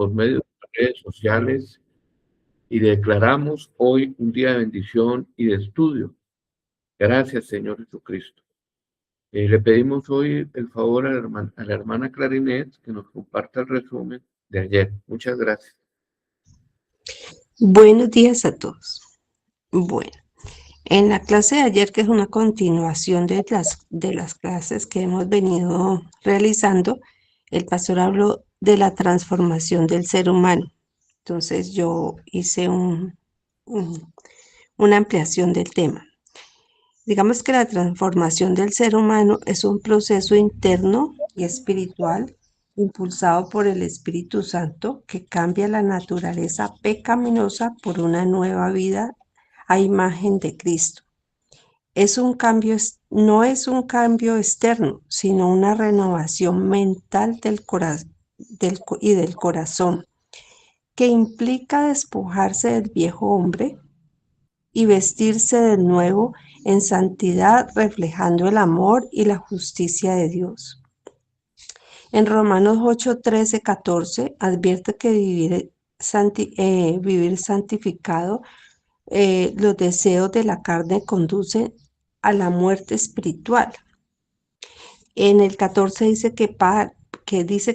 por medio de las redes sociales y declaramos hoy un día de bendición y de estudio. Gracias, Señor Jesucristo. Le pedimos hoy el favor a la hermana Clarinet que nos comparta el resumen de ayer. Muchas gracias. Buenos días a todos. Bueno, en la clase de ayer, que es una continuación de las clases que hemos venido realizando, el pastor habló de la transformación del ser humano. Entonces yo hice una ampliación del tema. Digamos que la transformación del ser humano es un proceso interno y espiritual impulsado por el Espíritu Santo que cambia la naturaleza pecaminosa por una nueva vida a imagen de Cristo. No es un cambio externo, sino una renovación mental y del corazón, que implica despojarse del viejo hombre y vestirse de nuevo en santidad, reflejando el amor y la justicia de Dios. En Romanos 8, 13, 14 advierte que vivir santificado, los deseos de la carne conducen a la muerte espiritual. En el 14 dice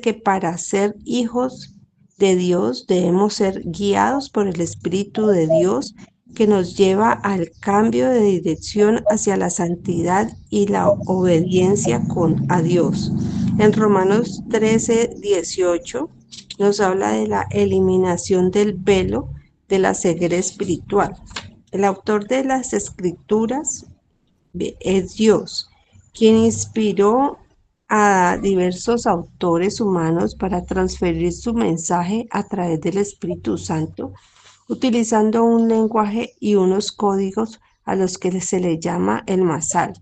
que para ser hijos de Dios debemos ser guiados por el Espíritu de Dios, que nos lleva al cambio de dirección hacia la santidad y la obediencia a Dios. En Romanos 13, 18 nos habla de la eliminación del velo de la ceguera espiritual. El autor de las Escrituras es Dios, quien inspiró a diversos autores humanos para transferir su mensaje a través del Espíritu Santo, utilizando un lenguaje y unos códigos a los que se le llama el masal,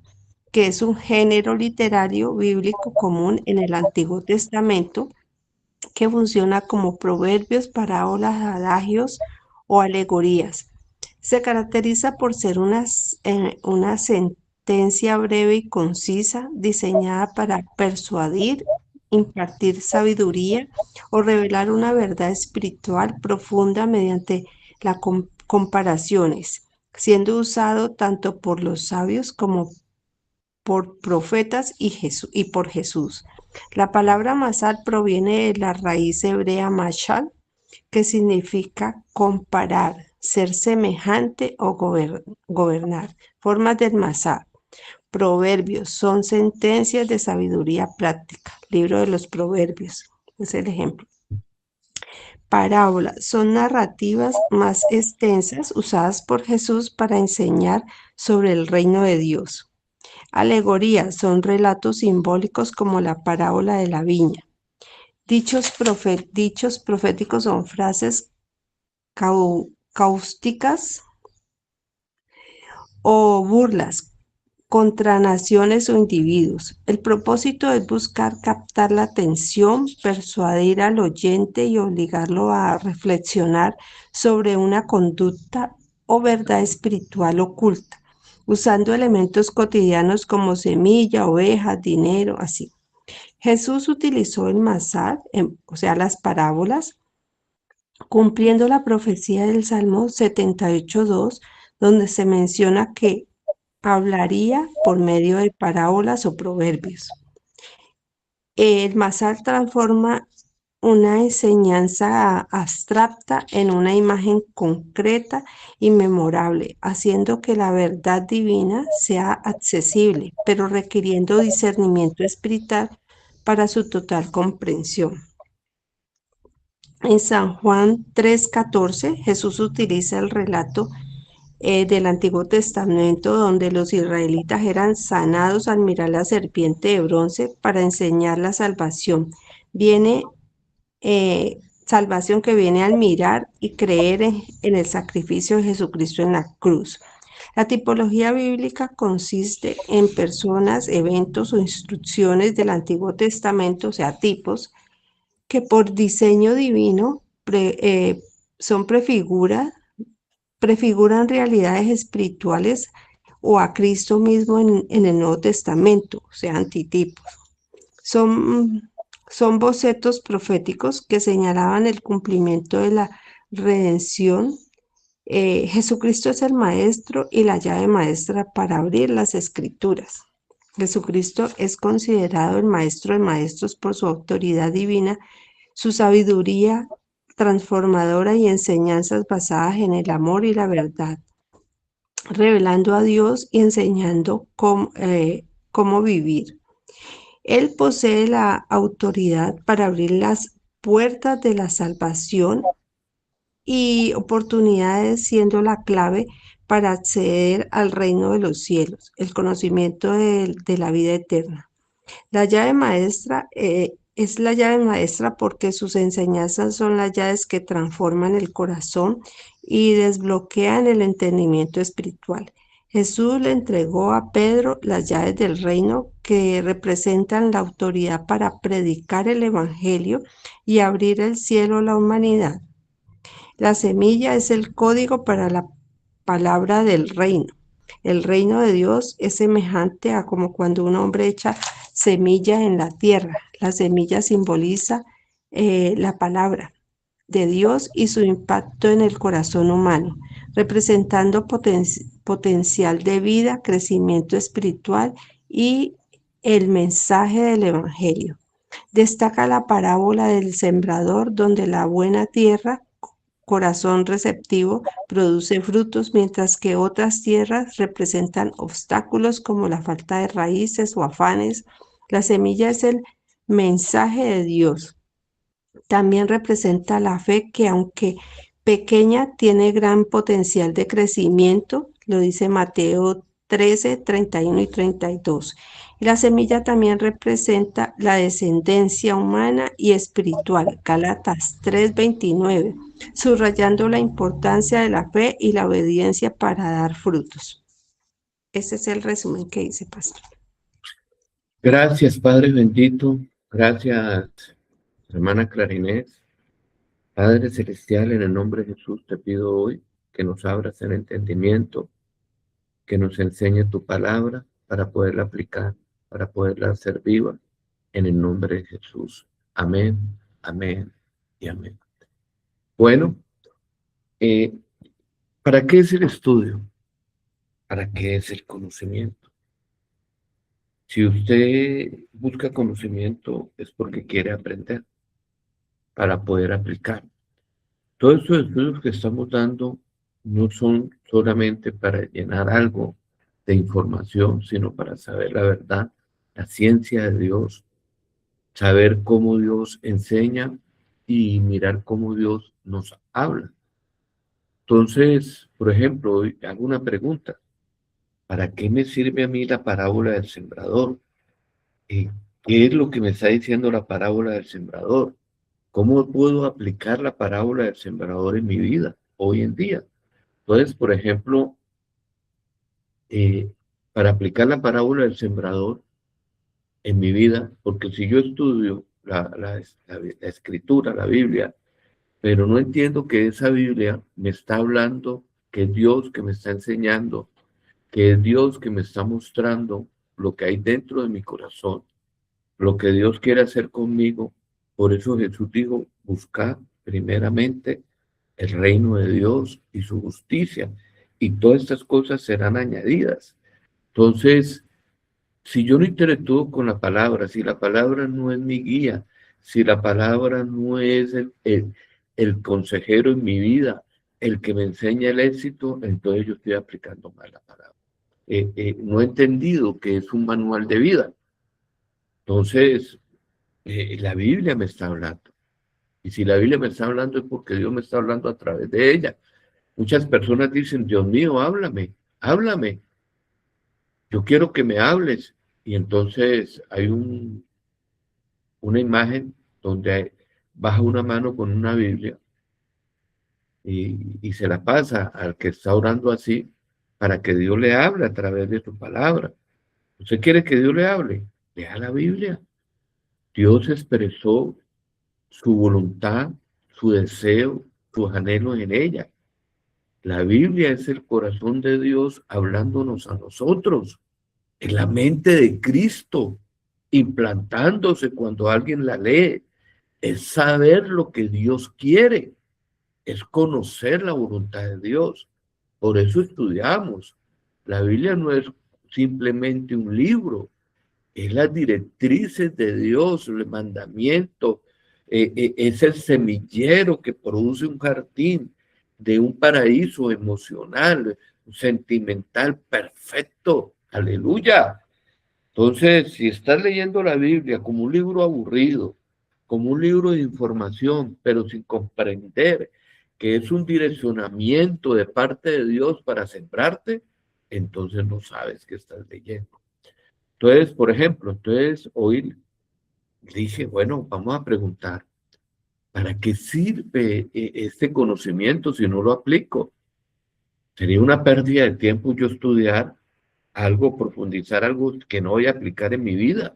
que es un género literario bíblico común en el Antiguo Testamento que funciona como proverbios, parábolas, adagios o alegorías. Se caracteriza por ser una sentencia breve y concisa, diseñada para persuadir, impartir sabiduría o revelar una verdad espiritual profunda mediante las comparaciones, siendo usado tanto por los sabios como por profetas y por Jesús. La palabra masal proviene de la raíz hebrea mashal, que significa comparar, ser semejante o gobernar. Formas del masal. Proverbios son sentencias de sabiduría práctica. Libro de los Proverbios es el ejemplo. Parábolas son narrativas más extensas usadas por Jesús para enseñar sobre el reino de Dios. Alegorías son relatos simbólicos como la parábola de la viña. Dichos proféticos son frases cáusticas o burlas contra naciones o individuos. El propósito es buscar captar la atención, persuadir al oyente y obligarlo a reflexionar sobre una conducta o verdad espiritual oculta, usando elementos cotidianos como semilla, ovejas, dinero, así. Jesús utilizó el masal, o sea, las parábolas, cumpliendo la profecía del Salmo 78:2, donde se menciona que hablaría por medio de parábolas o proverbios. El masal transforma una enseñanza abstracta en una imagen concreta y memorable, haciendo que la verdad divina sea accesible, pero requiriendo discernimiento espiritual para su total comprensión. En San Juan 3:14, Jesús utiliza el relato del Antiguo Testamento, donde los israelitas eran sanados al mirar la serpiente de bronce para enseñar la salvación. Salvación que viene al mirar y creer en el sacrificio de Jesucristo en la cruz. La tipología bíblica consiste en personas, eventos o instrucciones del Antiguo Testamento, o sea, tipos, que por diseño divino prefiguran realidades espirituales o a Cristo mismo en el Nuevo Testamento, o sea, antitipos. Son Son bocetos proféticos que señalaban el cumplimiento de la redención. Jesucristo es el maestro y la llave maestra para abrir las escrituras. Jesucristo es considerado el maestro de maestros por su autoridad divina, su sabiduría transformadora y enseñanzas basadas en el amor y la verdad, revelando a Dios y enseñando cómo vivir. Él posee la autoridad para abrir las puertas de la salvación y oportunidades, siendo la clave para acceder al reino de los cielos, el conocimiento de la vida eterna. La llave maestra es la llave maestra porque sus enseñanzas son las llaves que transforman el corazón y desbloquean el entendimiento espiritual. Jesús le entregó a Pedro las llaves del reino que representan la autoridad para predicar el evangelio y abrir el cielo a la humanidad. La semilla es el código para la palabra del reino. El reino de Dios es semejante a como cuando un hombre echa semilla en la tierra. La semilla simboliza la palabra de Dios y su impacto en el corazón humano, representando potencial de vida, crecimiento espiritual y el mensaje del Evangelio. Destaca la parábola del sembrador, donde la buena tierra, corazón receptivo, produce frutos, mientras que otras tierras representan obstáculos como la falta de raíces o afanes. La semilla es el mensaje de Dios. También representa la fe que, aunque pequeña, tiene gran potencial de crecimiento, lo dice Mateo 13, 31 y 32. La semilla también representa la descendencia humana y espiritual, Gálatas 3:29, subrayando la importancia de la fe y la obediencia para dar frutos. Ese es el resumen que hice, pastor. Gracias, Padre bendito. Gracias, hermana Clarinés. Padre celestial, en el nombre de Jesús te pido hoy que nos abras el entendimiento, que nos enseñe tu palabra para poderla aplicar, para poderla hacer viva, en el nombre de Jesús. Amén, amén y amén. Bueno, ¿para qué es el estudio? ¿Para qué es el conocimiento? Si usted busca conocimiento es porque quiere aprender para poder aplicar. Todos estos estudios que estamos dando no son solamente para llenar algo de información, sino para saber la verdad, la ciencia de Dios, saber cómo Dios enseña y mirar cómo Dios nos habla. Entonces, por ejemplo, hoy hago una pregunta. ¿Para qué me sirve a mí la parábola del sembrador? ¿Qué es lo que me está diciendo la parábola del sembrador? ¿Cómo puedo aplicar la parábola del sembrador en mi vida hoy en día? Entonces, por ejemplo, para aplicar la parábola del sembrador en mi vida, porque si yo estudio la escritura, la Biblia, pero no entiendo que esa Biblia me está hablando, que es Dios que me está enseñando, que es Dios que me está mostrando lo que hay dentro de mi corazón, lo que Dios quiere hacer conmigo. Por eso Jesús dijo, buscad primeramente el reino de Dios y su justicia, y todas estas cosas serán añadidas. Entonces, si yo no interactúo con la palabra, si la palabra no es mi guía, si la palabra no es el consejero en mi vida, el que me enseña el éxito, entonces yo estoy aplicando mal la palabra. No he entendido que es un manual de vida. Entonces, la Biblia me está hablando. Y si la Biblia me está hablando es porque Dios me está hablando a través de ella. Muchas personas dicen, Dios mío, háblame, háblame. Yo quiero que me hables. Y entonces hay una imagen donde baja una mano con una Biblia y se la pasa al que está orando así para que Dios le hable a través de su palabra. ¿Usted quiere que Dios le hable? Lea la Biblia. Dios expresó su voluntad, su deseo, sus anhelos en ella. La Biblia es el corazón de Dios hablándonos a nosotros, en la mente de Cristo. implantándose cuando alguien la lee. Es saber lo que Dios quiere, es conocer la voluntad de Dios. Por eso estudiamos. La Biblia no es simplemente un libro, es las directrices de Dios, el mandamiento, es el semillero que produce un jardín de un paraíso emocional, sentimental, perfecto. Aleluya. Entonces, si estás leyendo la Biblia como un libro aburrido, como un libro de información, pero sin comprender que es un direccionamiento de parte de Dios para sembrarte, entonces no sabes qué estás leyendo. Entonces, por ejemplo, hoy dije, bueno, vamos a preguntar, ¿para qué sirve este conocimiento si no lo aplico? Sería una pérdida de tiempo yo estudiar algo, profundizar algo que no voy a aplicar en mi vida.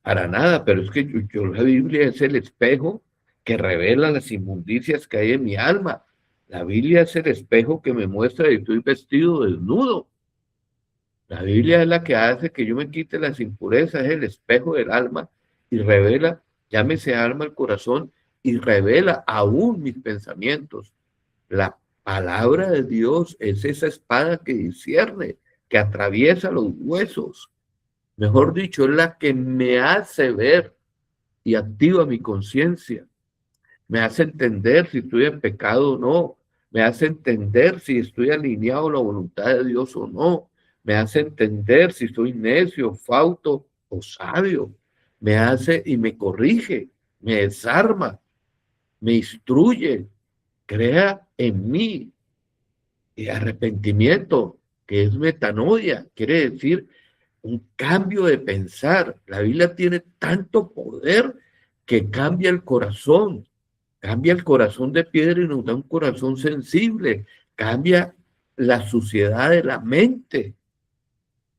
Para nada, pero es que la Biblia es el espejo que revela las inmundicias que hay en mi alma. La Biblia es el espejo que me muestra que estoy vestido desnudo. La Biblia es la que hace que yo me quite las impurezas, es el espejo del alma y revela, llámese alma al corazón, y revela aún mis pensamientos. La palabra de Dios es esa espada que discierne, que atraviesa los huesos. Mejor dicho, es la que me hace ver y activa mi conciencia. Me hace entender si estoy en pecado o no. Me hace entender si estoy alineado a la voluntad de Dios o no. Me hace entender si soy necio, fauto o sabio. Me hace y me corrige, me desarma, me instruye, crea en mí arrepentimiento, que es metanoia, quiere decir un cambio de pensar. La Biblia tiene tanto poder que cambia el corazón de piedra y nos da un corazón sensible, cambia la suciedad de la mente.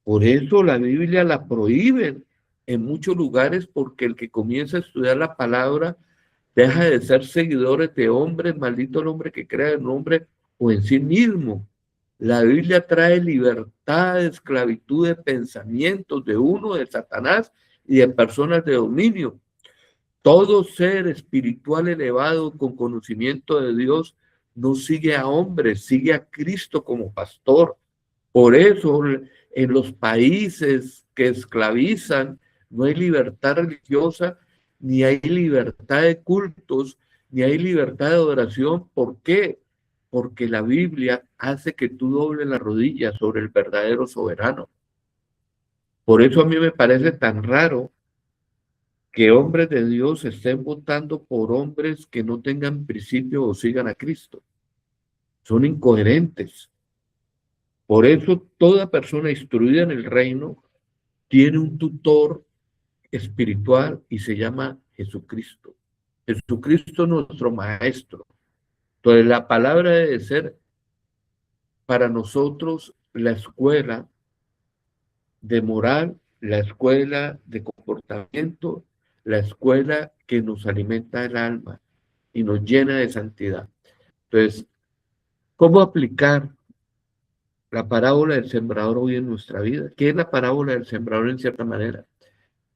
Por eso la Biblia la prohíben en muchos lugares, porque el que comienza a estudiar la palabra deja de ser seguidores de hombres, maldito el hombre que crea en hombre o en sí mismo. La Biblia trae libertad de esclavitud de pensamientos de uno, de Satanás y de personas de dominio. Todo ser espiritual elevado con conocimiento de Dios no sigue a hombres, sigue a Cristo como pastor. Por eso en los países que esclavizan no hay libertad religiosa, ni hay libertad de cultos, ni hay libertad de adoración. ¿Por qué? Porque la Biblia hace que tú dobles la rodilla sobre el verdadero soberano. Por eso a mí me parece tan raro que hombres de Dios estén votando por hombres que no tengan principio o sigan a Cristo. Son incoherentes. Por eso toda persona instruida en el reino tiene un tutor espiritual y se llama Jesucristo. Jesucristo es nuestro maestro. Entonces la palabra debe ser para nosotros la escuela de moral, la escuela de comportamiento, la escuela que nos alimenta el alma y nos llena de santidad. Entonces, ¿cómo aplicar la parábola del sembrador hoy en nuestra vida? ¿Qué es la parábola del sembrador en cierta manera?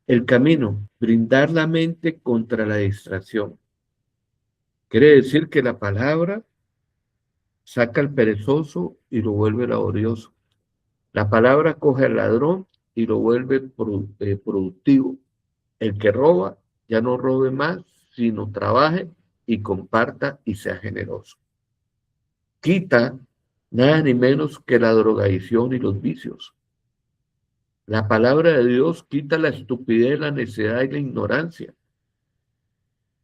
El camino, brindar la mente contra la distracción. Quiere decir que la palabra saca al perezoso y lo vuelve laborioso. La palabra coge al ladrón y lo vuelve productivo. El que roba ya no robe más, sino trabaje y comparta y sea generoso. Quita nada ni menos que la drogadicción y los vicios. La palabra de Dios quita la estupidez, la necedad y la ignorancia.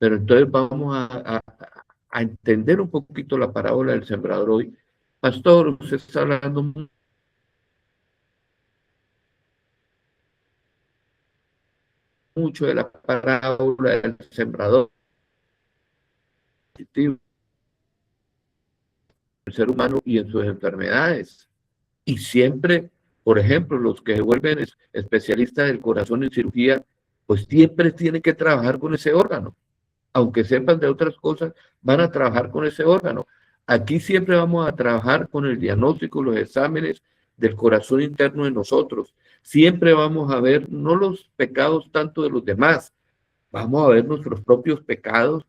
Pero entonces vamos a entender un poquito la parábola del sembrador hoy. Pastor, usted está hablando mucho de la parábola del sembrador, el ser humano y en sus enfermedades. Y siempre, por ejemplo, los que se vuelven especialistas del corazón en cirugía, pues siempre tienen que trabajar con ese órgano. Aunque sepan de otras cosas, van a trabajar con ese órgano. Aquí siempre vamos a trabajar con el diagnóstico, los exámenes del corazón interno de nosotros. Siempre vamos a ver no los pecados tanto de los demás, vamos a ver nuestros propios pecados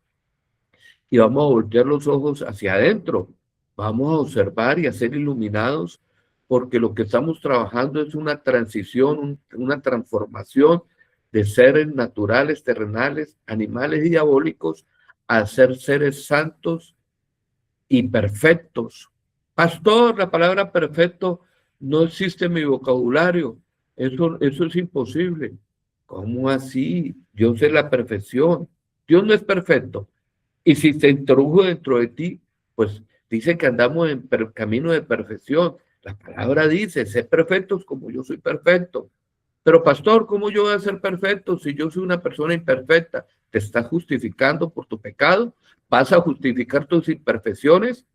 y vamos a voltear los ojos hacia adentro. Vamos a observar y a ser iluminados porque lo que estamos trabajando es una transición, una transformación de seres naturales, terrenales, animales y diabólicos a ser seres santos y perfectos. Pastor, la palabra perfecto no existe en mi vocabulario. Eso es imposible. ¿Cómo así? Dios es la perfección. Dios no es perfecto. Y si se introdujo dentro de ti, pues dice que andamos en camino de perfección. La palabra dice, sé perfectos como yo soy perfecto. Pero pastor, ¿cómo yo voy a ser perfecto si yo soy una persona imperfecta? ¿Te estás justificando por tu pecado? ¿Vas a justificar tus imperfecciones?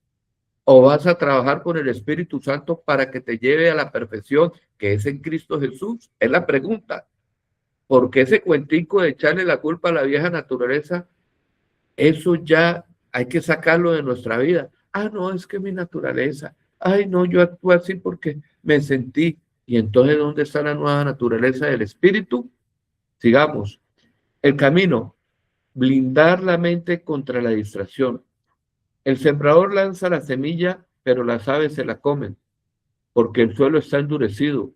¿O vas a trabajar con el Espíritu Santo para que te lleve a la perfección que es en Cristo Jesús? Es la pregunta. Porque ese cuentico de echarle la culpa a la vieja naturaleza, eso ya hay que sacarlo de nuestra vida. Ah, no, es que mi naturaleza. Ay, no, yo actúo así porque me sentí. Y entonces, ¿dónde está la nueva naturaleza del Espíritu? Sigamos. El camino, blindar la mente contra la distracción. El sembrador lanza la semilla, pero las aves se la comen, porque el suelo está endurecido.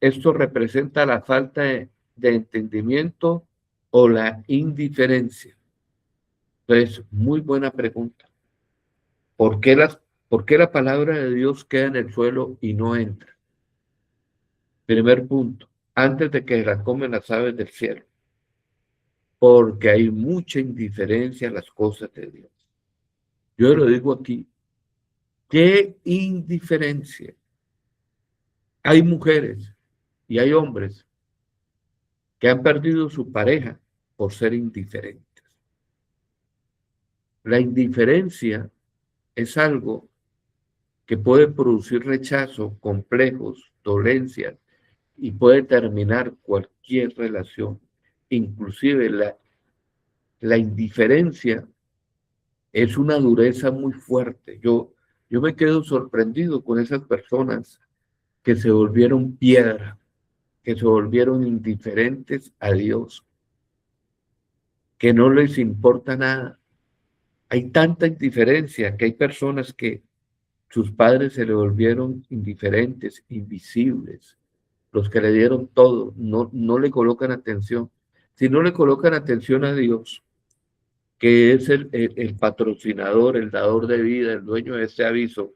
Esto representa la falta de entendimiento o la indiferencia. Entonces, muy buena pregunta. ¿Por qué la palabra de Dios queda en el suelo y no entra? Primer punto, antes de que la comen las aves del cielo. Porque hay mucha indiferencia a las cosas de Dios. Yo lo digo aquí, qué indiferencia. Hay mujeres y hay hombres que han perdido su pareja por ser indiferentes. La indiferencia es algo que puede producir rechazo, complejos, dolencias y puede terminar cualquier relación. Inclusive la indiferencia es una dureza muy fuerte. Yo me quedo sorprendido con esas personas que se volvieron piedra, que se volvieron indiferentes a Dios, que no les importa nada. Hay tanta indiferencia que hay personas que sus padres se le volvieron indiferentes, invisibles, los que le dieron todo, no le colocan atención. Si no le colocan atención a Dios, que es el patrocinador, el dador de vida, el dueño de ese aviso,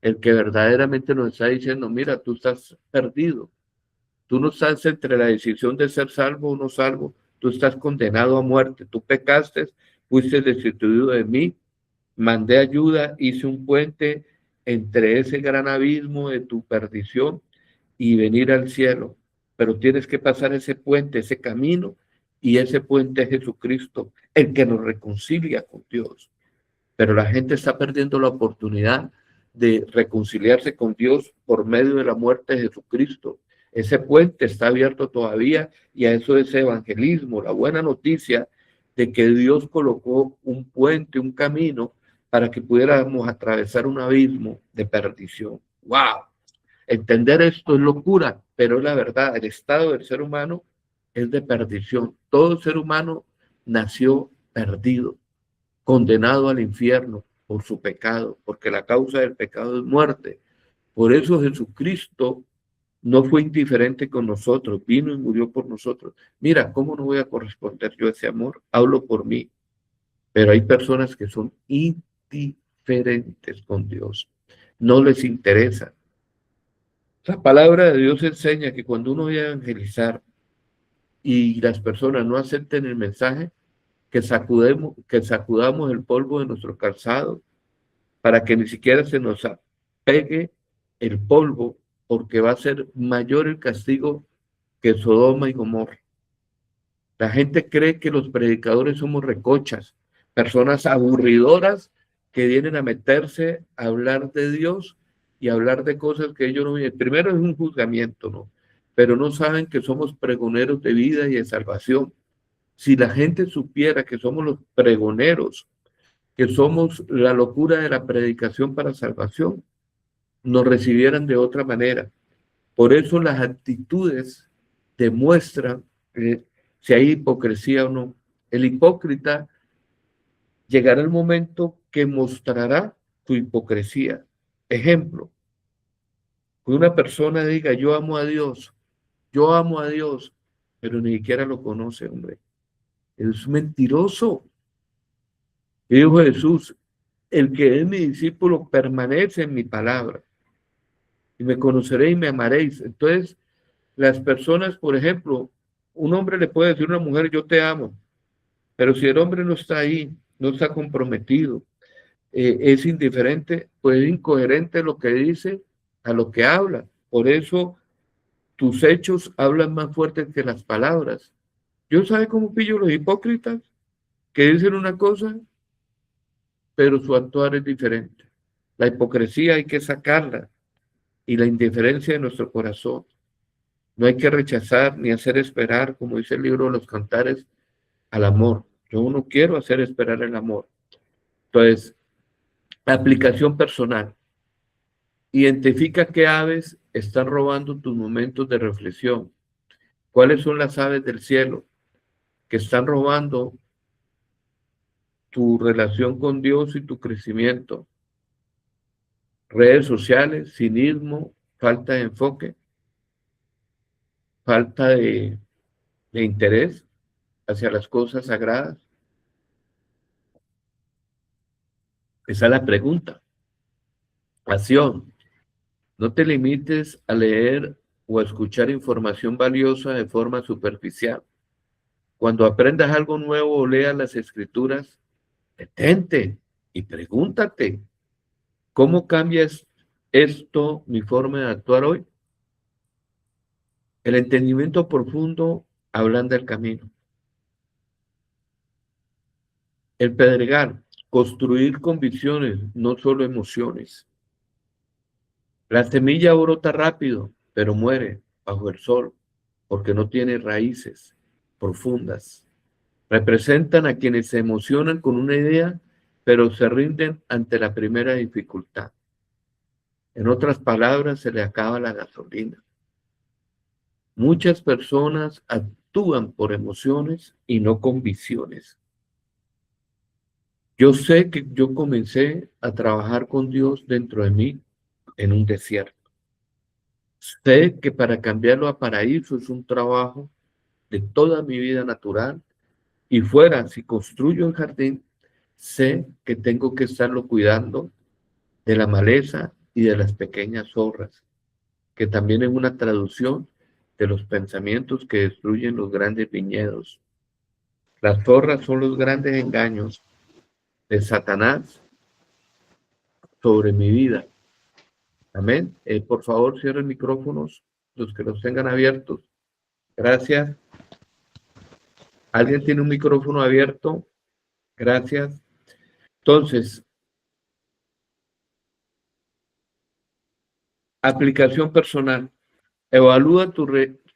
el que verdaderamente nos está diciendo, mira, tú estás perdido, tú no estás entre la decisión de ser salvo o no salvo, tú estás condenado a muerte, tú pecaste, fuiste destituido de mí, mandé ayuda, hice un puente entre ese gran abismo de tu perdición y venir al cielo, pero tienes que pasar ese puente, ese camino, y ese puente es Jesucristo, el que nos reconcilia con Dios. Pero la gente está perdiendo la oportunidad de reconciliarse con Dios por medio de la muerte de Jesucristo. Ese puente está abierto todavía y a eso es evangelismo, la buena noticia de que Dios colocó un puente, un camino para que pudiéramos atravesar un abismo de perdición. ¡Wow! Entender esto es locura, pero es la verdad. El estado del ser humano es de perdición. Todo ser humano nació perdido, condenado al infierno por su pecado, porque la causa del pecado es muerte. Por eso Jesucristo no fue indiferente con nosotros, vino y murió por nosotros. Mira, ¿cómo no voy a corresponder yo a ese amor? Hablo por mí, pero hay personas que son indiferentes con Dios, no les interesa. La palabra de Dios enseña que cuando uno vaya a evangelizar y las personas no acepten el mensaje, que sacudamos el polvo de nuestro calzado para que ni siquiera se nos pegue el polvo, porque va a ser mayor el castigo que Sodoma y Gomorra. La gente cree que los predicadores somos recochas, personas aburridoras que vienen a meterse a hablar de Dios y hablar de cosas que ellos no vienen. Primero es un juzgamiento, ¿no? Pero no saben que somos pregoneros de vida y de salvación. Si la gente supiera que somos los pregoneros, que somos la locura de la predicación para salvación, nos recibieran de otra manera. Por eso las actitudes demuestran si hay hipocresía o no. El hipócrita llegará el momento que mostrará su hipocresía. Ejemplo, que una persona diga, yo amo a Dios, pero ni siquiera lo conoce, hombre. Es mentiroso. Y dijo Jesús, el que es mi discípulo permanece en mi palabra, y me conoceréis y me amaréis. Entonces, las personas, por ejemplo, un hombre le puede decir a una mujer, yo te amo, pero si el hombre no está ahí, no está comprometido, es indiferente, pues es incoherente lo que dice a lo que habla. Por eso tus hechos hablan más fuerte que las palabras. Yo sabe cómo pillo los hipócritas que dicen una cosa, pero su actuar es diferente. La hipocresía hay que sacarla y la indiferencia de nuestro corazón. No hay que rechazar ni hacer esperar, como dice el libro de los Cantares, al amor. Yo no quiero hacer esperar el amor. Entonces, aplicación personal. Identifica qué aves están robando tus momentos de reflexión. ¿Cuáles son las aves del cielo que están robando tu relación con Dios y tu crecimiento? Redes sociales, cinismo, falta de enfoque, falta de interés hacia las cosas sagradas. Esa es la pregunta. Acción. No te limites a leer o a escuchar información valiosa de forma superficial. Cuando aprendas algo nuevo o leas las escrituras, detente y pregúntate, ¿cómo cambia esto mi forma de actuar hoy? El entendimiento profundo ablanda el camino. El pedregal, construir convicciones, no solo emociones. La semilla brota rápido, pero muere bajo el sol, porque no tiene raíces profundas. Representan a quienes se emocionan con una idea, pero se rinden ante la primera dificultad. En otras palabras, se le acaba la gasolina. Muchas personas actúan por emociones y no con visiones. Yo sé que yo comencé a trabajar con Dios dentro de mí en un desierto. Sé que para cambiarlo a paraíso es un trabajo de toda mi vida natural y fuera, si construyo un jardín, sé que tengo que estarlo cuidando de la maleza y de las pequeñas zorras, que también es una traducción de los pensamientos que destruyen los grandes viñedos. Las zorras son los grandes engaños de Satanás sobre mi vida. Amén. Por favor, cierren micrófonos, los que los tengan abiertos. Gracias. ¿Alguien tiene un micrófono abierto? Gracias. Entonces, aplicación personal. Evalúa tu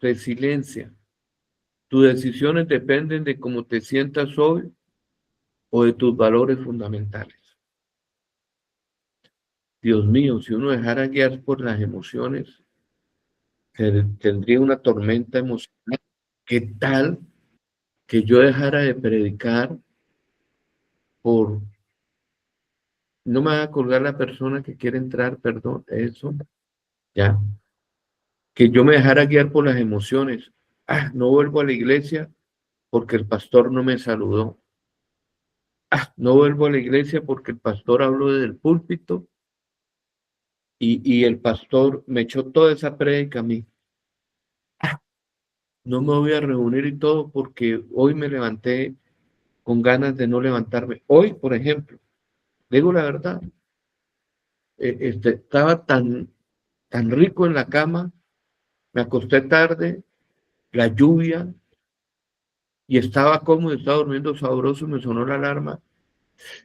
resiliencia. Tus decisiones dependen de cómo te sientas hoy o de tus valores fundamentales. Dios mío, si uno dejara guiar por las emociones, tendría una tormenta emocional. ¿Qué tal que yo dejara de predicar por... No me va a colgar la persona que quiere entrar, perdón, eso, ya. Que yo me dejara guiar por las emociones. Ah, no vuelvo a la iglesia porque el pastor no me saludó. Ah, no vuelvo a la iglesia porque el pastor habló desde el púlpito y el pastor me echó toda esa prédica a mí. No me voy a reunir y todo porque hoy me levanté con ganas de no levantarme. Hoy, por ejemplo, digo la verdad, estaba tan rico en la cama, me acosté tarde, la lluvia, y estaba cómodo, estaba durmiendo sabroso, me sonó la alarma,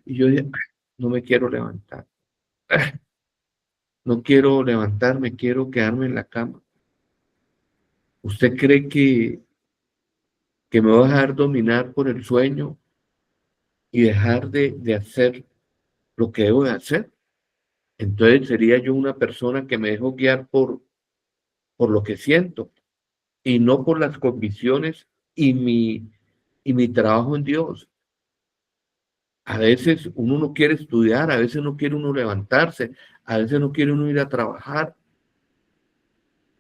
y yo dije, no me quiero levantar, no quiero levantarme, quiero quedarme en la cama. ¿Usted cree que me voy a dejar dominar por el sueño y dejar de hacer lo que debo de hacer? Entonces sería yo una persona que me dejo guiar por lo que siento y no por las convicciones y mi trabajo en Dios. A veces uno no quiere estudiar, a veces no quiere uno levantarse, a veces no quiere uno ir a trabajar,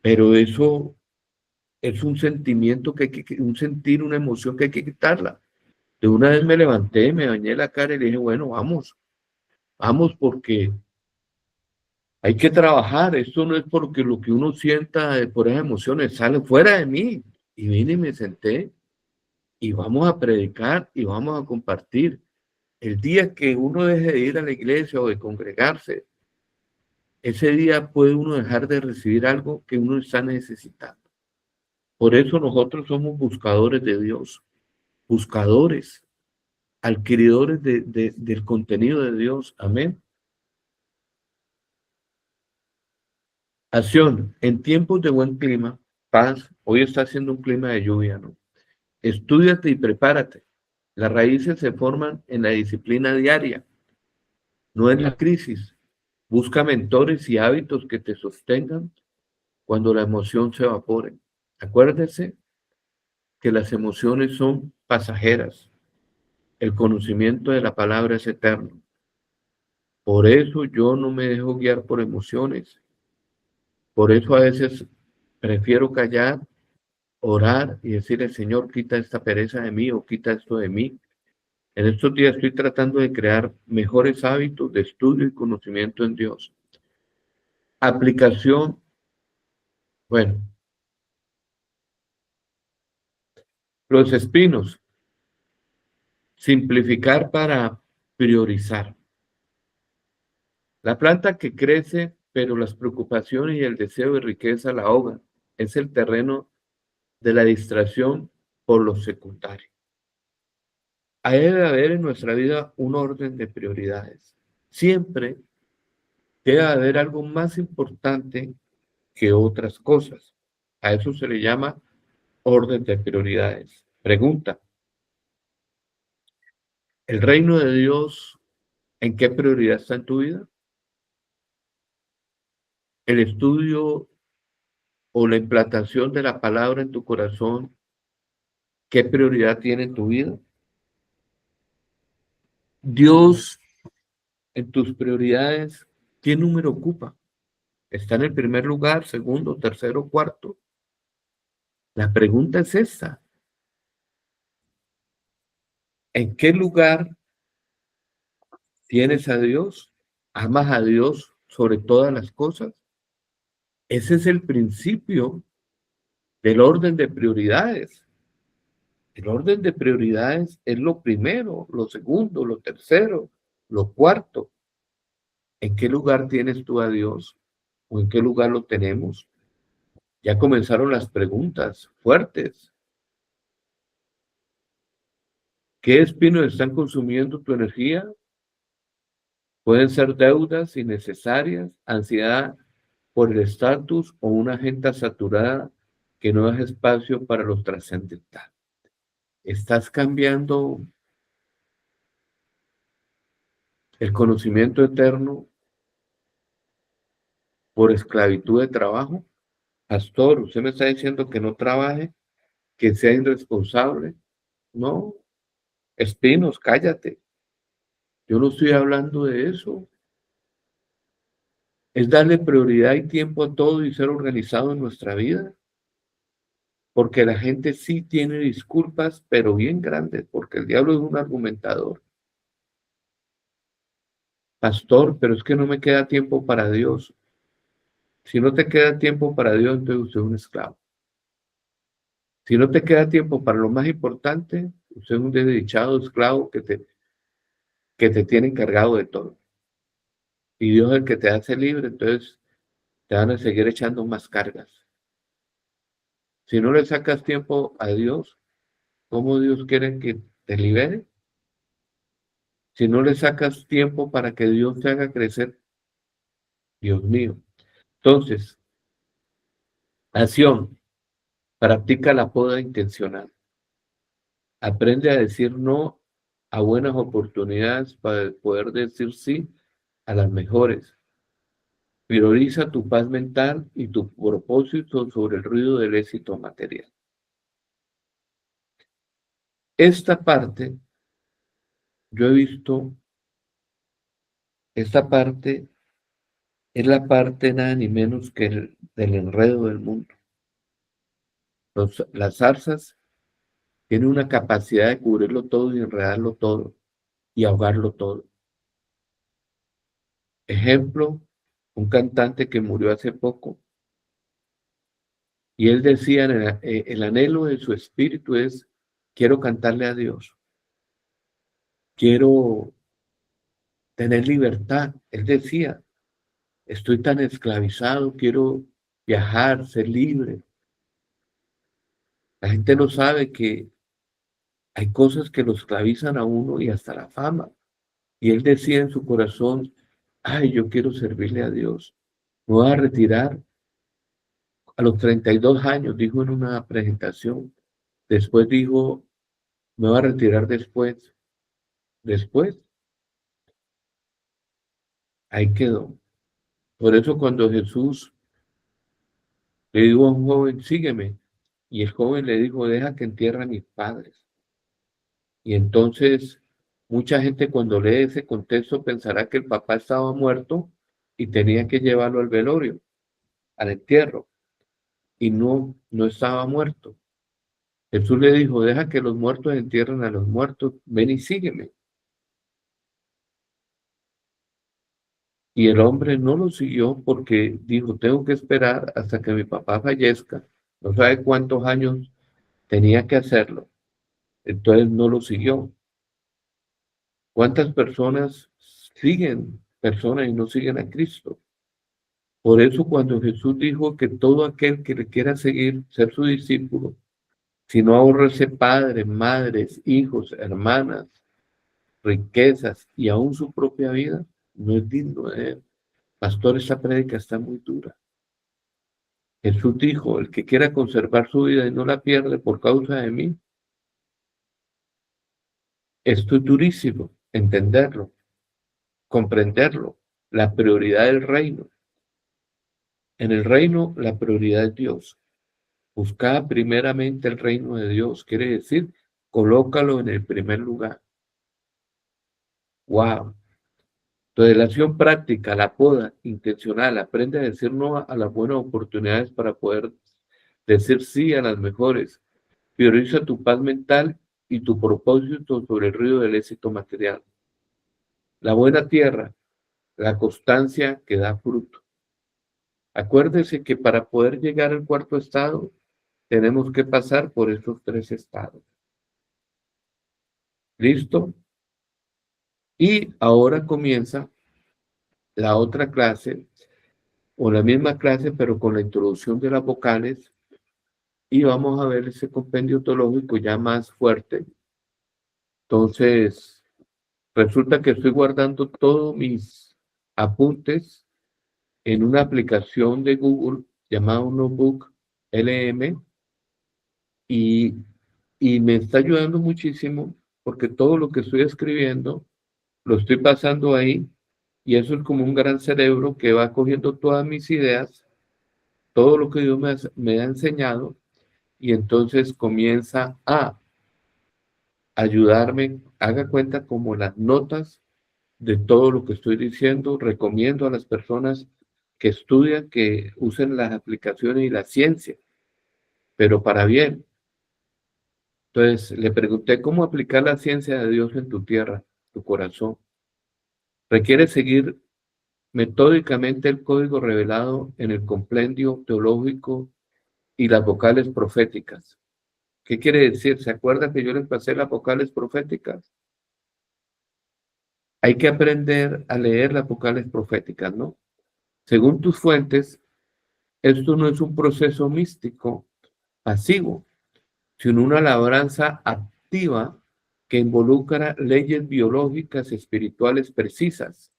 pero eso es un sentimiento un sentir, una emoción que hay que quitarla. De una vez me levanté, me bañé la cara y le dije, bueno, vamos, vamos porque hay que trabajar. Esto no es porque lo que uno sienta por esas emociones sale fuera de mí. Y vine y me senté y vamos a predicar y vamos a compartir. El día que uno deje de ir a la iglesia o de congregarse, ese día puede uno dejar de recibir algo que uno está necesitando. Por eso nosotros somos buscadores de Dios, buscadores, adquiridores del contenido de Dios. Amén. Acción. En tiempos de buen clima, paz, hoy está haciendo un clima de lluvia, ¿no? Estúdiate y prepárate. Las raíces se forman en la disciplina diaria, no en la crisis. Busca mentores y hábitos que te sostengan cuando la emoción se evapore. Acuérdese que las emociones son pasajeras. El conocimiento de la palabra es eterno. Por eso yo no me dejo guiar por emociones. Por eso a veces prefiero callar, orar y decirle, Señor, quita esta pereza de mí o quita esto de mí. En estos días estoy tratando de crear mejores hábitos de estudio y conocimiento en Dios. Aplicación, bueno, los espinos, simplificar para priorizar. La planta que crece, pero las preocupaciones y el deseo de riqueza la ahogan. Es el terreno de la distracción por lo secundario. Debe haber en nuestra vida un orden de prioridades. Siempre debe haber algo más importante que otras cosas. A eso se le llama orden de prioridades. Pregunta, ¿el reino de Dios en qué prioridad está en tu vida? ¿El estudio o la implantación de la palabra en tu corazón, qué prioridad tiene en tu vida? Dios en tus prioridades, ¿qué número ocupa? ¿Está en el primer lugar, segundo, tercero, cuarto? La pregunta es esta. ¿En qué lugar tienes a Dios? ¿Amas a Dios sobre todas las cosas? Ese es el principio del orden de prioridades. El orden de prioridades es lo primero, lo segundo, lo tercero, lo cuarto. ¿En qué lugar tienes tú a Dios? ¿O en qué lugar lo tenemos? Ya comenzaron las preguntas fuertes. ¿Qué espinos están consumiendo tu energía? Pueden ser deudas innecesarias, ansiedad por el estatus o una agenda saturada que no deja espacio para lo trascendental. ¿Estás cambiando el conocimiento eterno por esclavitud de trabajo? Pastor, usted me está diciendo que no trabaje, que sea irresponsable. No, Espinos, cállate. Yo no estoy hablando de eso. Es darle prioridad y tiempo a todo y ser organizado en nuestra vida. Porque la gente sí tiene disculpas, pero bien grandes, porque el diablo es un argumentador. Pastor, pero es que no me queda tiempo para Dios. Si no te queda tiempo para Dios, entonces usted es un esclavo. Si no te queda tiempo para lo más importante, usted es un desdichado esclavo que te tiene encargado de todo. Y Dios es el que te hace libre, entonces te van a seguir echando más cargas. Si no le sacas tiempo a Dios, ¿cómo Dios quiere que te libere? Si no le sacas tiempo para que Dios te haga crecer, Dios mío. Entonces, acción, practica la poda intencional. Aprende a decir no a buenas oportunidades para poder decir sí a las mejores. Prioriza tu paz mental y tu propósito sobre el ruido del éxito material. Esta parte, yo he visto, esta parte es la parte nada ni menos que del enredo del mundo. Las zarzas tienen una capacidad de cubrirlo todo y enredarlo todo y ahogarlo todo. Ejemplo, un cantante que murió hace poco y él decía, el anhelo de su espíritu es, quiero cantarle a Dios, quiero tener libertad. Él decía, estoy tan esclavizado, quiero viajar, ser libre. La gente no sabe que hay cosas que lo esclavizan a uno y hasta la fama. Y él decía en su corazón, ay, yo quiero servirle a Dios. Me voy a retirar a los 32 años, dijo en una presentación. Después dijo, me voy a retirar después. Después, ahí quedó. Por eso cuando Jesús le dijo a un joven, sígueme, y el joven le dijo, deja que entierre a mis padres. Y entonces, mucha gente cuando lee ese contexto pensará que el papá estaba muerto y tenía que llevarlo al velorio, al entierro, y no estaba muerto. Jesús le dijo, deja que los muertos entierren a los muertos, ven y sígueme. Y el hombre no lo siguió porque dijo, tengo que esperar hasta que mi papá fallezca. No sabe cuántos años tenía que hacerlo. Entonces no lo siguió. ¿Cuántas personas siguen personas y no siguen a Cristo? Por eso cuando Jesús dijo que todo aquel que le quiera seguir, ser su discípulo, si no ahorrarse padres, madres, hijos, hermanas, riquezas y aún su propia vida, no es digno de él. Pastor, esta prédica está muy dura. Jesús dijo, el que quiera conservar su vida y no la pierde por causa de mí, esto es durísimo, entenderlo, comprenderlo, la prioridad del reino. En el reino, la prioridad es Dios. Busca primeramente el reino de Dios, quiere decir, colócalo en el primer lugar. Wow. Tu relación práctica, la poda intencional, aprende a decir no a las buenas oportunidades para poder decir sí a las mejores. Prioriza tu paz mental y tu propósito sobre el ruido del éxito material. La buena tierra, la constancia que da fruto. Acuérdese que para poder llegar al cuarto estado, tenemos que pasar por esos tres estados. ¿Listo? Y ahora comienza la otra clase, o la misma clase, pero con la introducción de las vocales, y vamos a ver ese compendio teológico ya más fuerte. Entonces, resulta que estoy guardando todos mis apuntes en una aplicación de Google llamada Notebook LM y, y me está ayudando muchísimo porque todo lo que estoy escribiendo lo estoy pasando ahí y eso es como un gran cerebro que va cogiendo todas mis ideas, todo lo que Dios me ha enseñado y entonces comienza a ayudarme, haga cuenta como las notas de todo lo que estoy diciendo. Recomiendo a las personas que estudian que usen las aplicaciones y la ciencia, pero para bien. Entonces le pregunté cómo aplicar la ciencia de Dios en tu tierra, tu corazón. Requiere seguir metódicamente el código revelado en el compendio teológico y las vocales proféticas. ¿Qué quiere decir? ¿Se acuerdan que yo les pasé las vocales proféticas? Hay que aprender a leer las vocales proféticas, ¿no? Según tus fuentes, esto no es un proceso místico pasivo, sino una labranza activa que involucra leyes biológicas y espirituales precisas.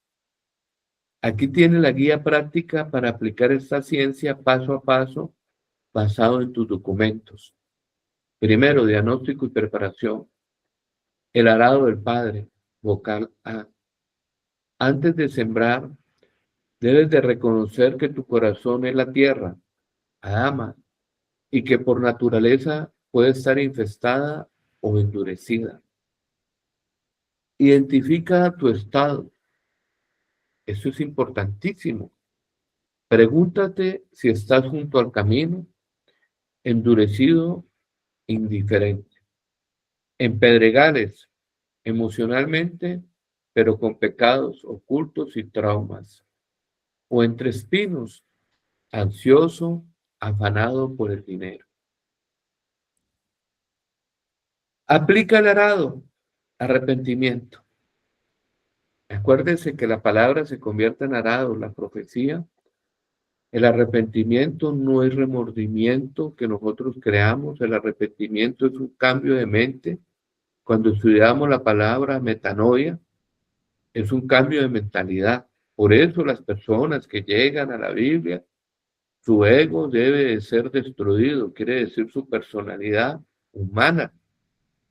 Aquí tiene la guía práctica para aplicar esta ciencia paso a paso basado en tus documentos. Primero, diagnóstico y preparación. El arado del Padre, vocal A. Antes de sembrar, Debes de reconocer que tu corazón es la tierra, Adama, y que por naturaleza puede estar infestada o endurecida. Identifica tu estado. Eso es importantísimo. Pregúntate si estás junto al camino, endurecido, indiferente, en pedregales, emocionalmente, pero con pecados ocultos y traumas, o entre espinos, ansioso, afanado por el dinero. Aplica el arado, arrepentimiento. Acuérdense que la palabra se convierte en arado, la profecía. El arrepentimiento no es remordimiento que nosotros creamos, el arrepentimiento es un cambio de mente. Cuando estudiamos la palabra metanoia, es un cambio de mentalidad. Por eso las personas que llegan a la Biblia, su ego debe de ser destruido, quiere decir su personalidad humana.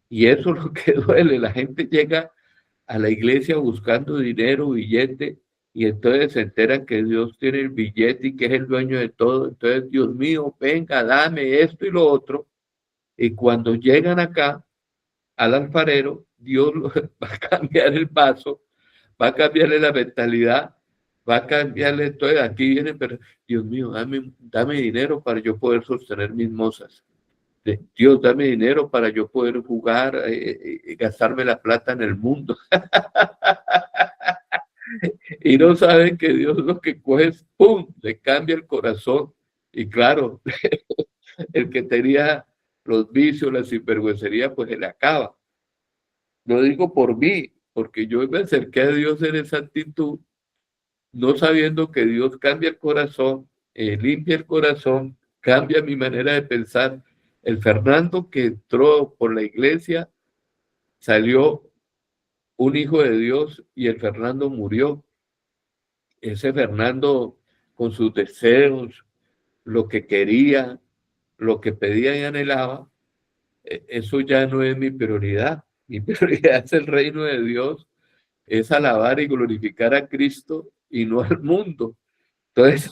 Y eso es lo que duele. La gente llega a la iglesia buscando dinero, billete, y entonces se enteran que Dios tiene el billete y que es el dueño de todo. Entonces, Dios mío, venga, dame esto y lo otro. Y cuando llegan acá al alfarero, Dios va a cambiar el vaso, va a cambiarle la mentalidad, va a cambiarle todo. Aquí viene, pero Dios mío, dame dinero para yo poder sostener mis mozas. Dios, dame dinero para yo poder jugar, gastarme la plata en el mundo. Y no saben que Dios lo que coge es, ¡pum!, le cambia el corazón. Y claro, el que tenía los vicios, la sinvergüencería, pues se le acaba. Lo digo por mí, porque yo me acerqué a Dios en esa actitud, no sabiendo que Dios cambia el corazón, limpia el corazón, cambia mi manera de pensar. El Fernando que entró por la iglesia salió un hijo de Dios y el Fernando murió. Ese Fernando con sus deseos, lo que quería, lo que pedía y anhelaba, eso ya no es mi prioridad. Mi prioridad es el reino de Dios, es alabar y glorificar a Cristo y no al mundo. Entonces,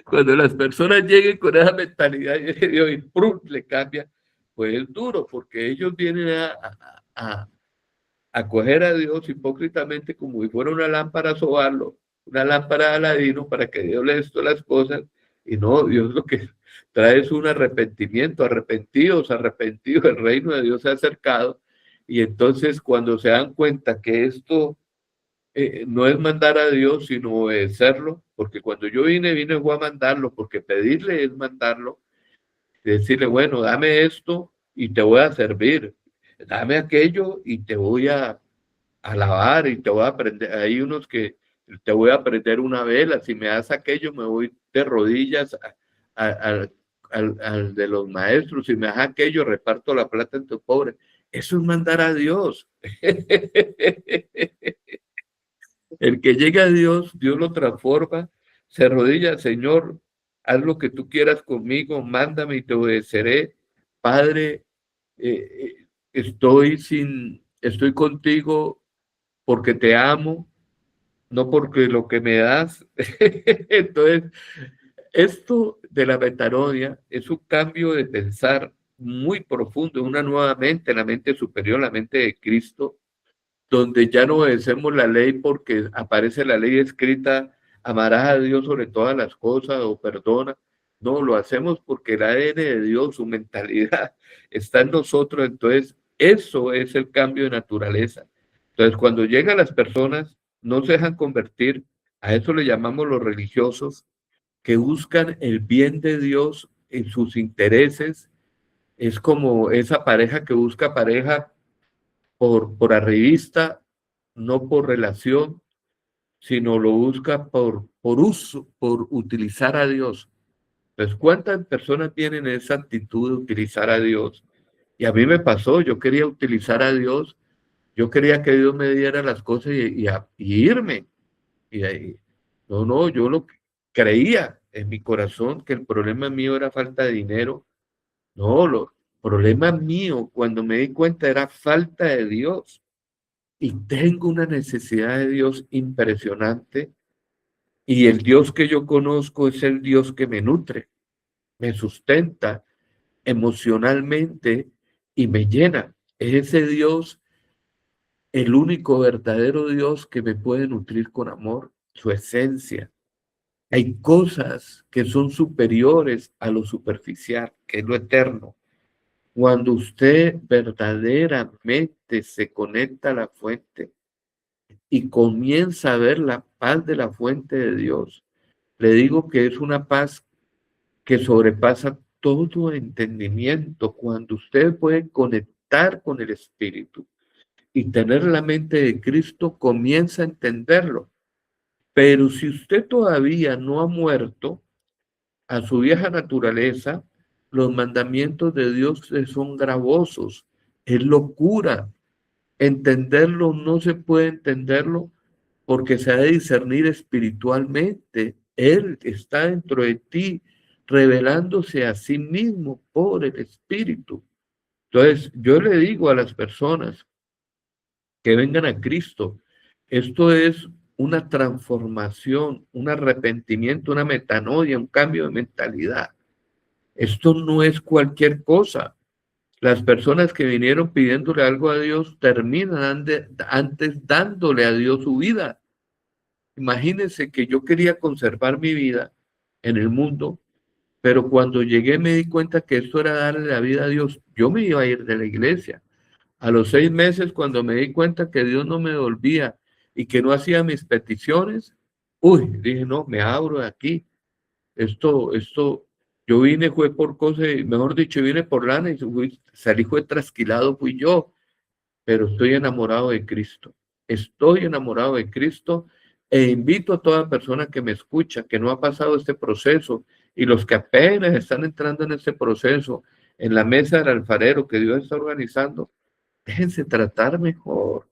cuando las personas lleguen con esa mentalidad de Dios y ¡prum!, le cambia, pues es duro, porque ellos vienen a coger a Dios hipócritamente como si fuera una lámpara a sobarlo, una lámpara de Aladino para que Dios le esto las cosas, y no, Dios lo que trae es un arrepentimiento, arrepentidos, el reino de Dios se ha acercado, y entonces cuando se dan cuenta que esto no es mandar a Dios, sino obedecerlo, porque cuando yo vine fue a mandarlo, porque pedirle es mandarlo, decirle, bueno, dame esto y te voy a servir, dame aquello y te voy a alabar y te voy a aprender. Hay unos que te voy a prender una vela, si me das aquello me voy de rodillas al de los maestros, si me das aquello reparto la plata en tu pobre. Eso es mandar a Dios. El que llega a Dios, Dios lo transforma, se arrodilla, Señor, haz lo que tú quieras conmigo, mándame y te obedeceré. Padre, estoy contigo porque te amo, no porque lo que me das. Entonces, esto de la metanoia es un cambio de pensar muy profundo, una nueva mente, la mente superior, la mente de Cristo, donde ya no obedecemos la ley porque aparece la ley escrita, amarás a Dios sobre todas las cosas o perdona. No, lo hacemos porque el ADN de Dios, su mentalidad está en nosotros. Entonces, eso es el cambio de naturaleza. Entonces, cuando llegan las personas, no se dejan convertir, a eso le llamamos los religiosos, que buscan el bien de Dios en sus intereses. Es como esa pareja que busca pareja por arribista, no por relación, sino lo busca por uso, por utilizar a Dios. Pues, ¿cuántas personas tienen esa actitud de utilizar a Dios? Y a mí me pasó, yo quería utilizar a Dios, yo quería que Dios me diera las cosas y irme. No, yo lo creía en mi corazón que el problema mío era falta de dinero. No, el problema mío, cuando me di cuenta, era falta de Dios. y tengo una necesidad de Dios impresionante, y el Dios que yo conozco es el Dios que me nutre, me sustenta emocionalmente y me llena. Es ese Dios el único verdadero Dios que me puede nutrir con amor, su esencia. Hay cosas que son superiores a lo superficial, que es lo eterno. Cuando usted verdaderamente se conecta a la fuente y comienza a ver la paz de la fuente de Dios, le digo que es una paz que sobrepasa todo entendimiento. Cuando usted puede conectar con el Espíritu y tener la mente de Cristo, comienza a entenderlo. Pero si usted todavía no ha muerto a su vieja naturaleza, los mandamientos de Dios le son gravosos, es locura. Entenderlo no se puede entenderlo porque se ha de discernir espiritualmente. Él está dentro de ti, revelándose a sí mismo por el Espíritu. Entonces, yo le digo a las personas que vengan a Cristo, esto es una transformación, un arrepentimiento, una metanoia, un cambio de mentalidad. Esto no es cualquier cosa. Las personas que vinieron pidiéndole algo a Dios terminan antes dándole a Dios su vida. Imagínense que yo quería conservar mi vida en el mundo, pero cuando llegué me di cuenta que esto era darle la vida a Dios. Yo me iba a ir de la iglesia. A los 6 meses, cuando me di cuenta que Dios no me devolvía y que no hacía mis peticiones, uy, dije, no, me abro de aquí. Yo vine, fue por cosas, mejor dicho, vine por lana y salí, fue trasquilado, fui yo, pero estoy enamorado de Cristo. Estoy enamorado de Cristo e invito a toda persona que me escucha, que no ha pasado este proceso y los que apenas están entrando en este proceso, en la mesa del alfarero que Dios está organizando, déjense tratar mejor,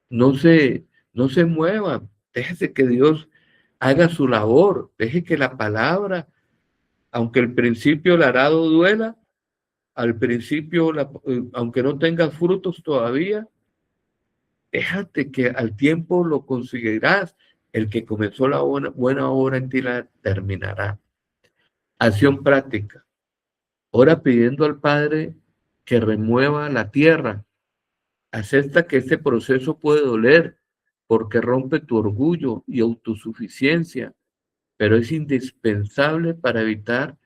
no se, no se muevan, déjense que Dios haga su labor, deje que la palabra, aunque el principio el arado duela, al principio, aunque no tenga frutos todavía, déjate que al tiempo lo conseguirás. El que comenzó la buena obra en ti la terminará. Acción práctica. Ora pidiendo al Padre que remueva la tierra. Acepta que este proceso puede doler porque rompe tu orgullo y autosuficiencia, pero es indispensable para evitar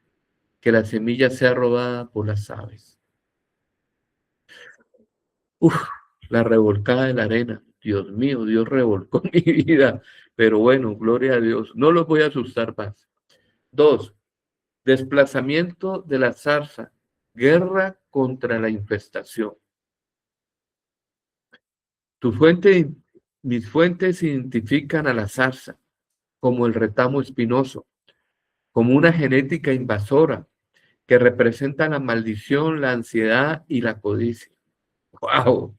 que la semilla sea robada por las aves. Uf, la revolcada de la arena. Dios mío, Dios revolcó mi vida. Pero bueno, gloria a Dios. No los voy a asustar más. 2. Desplazamiento de la zarza. Guerra contra la infestación. Mis fuentes identifican a la zarza como el retamo espinoso, como una genética invasora que representa la maldición, la ansiedad y la codicia. ¡Wow!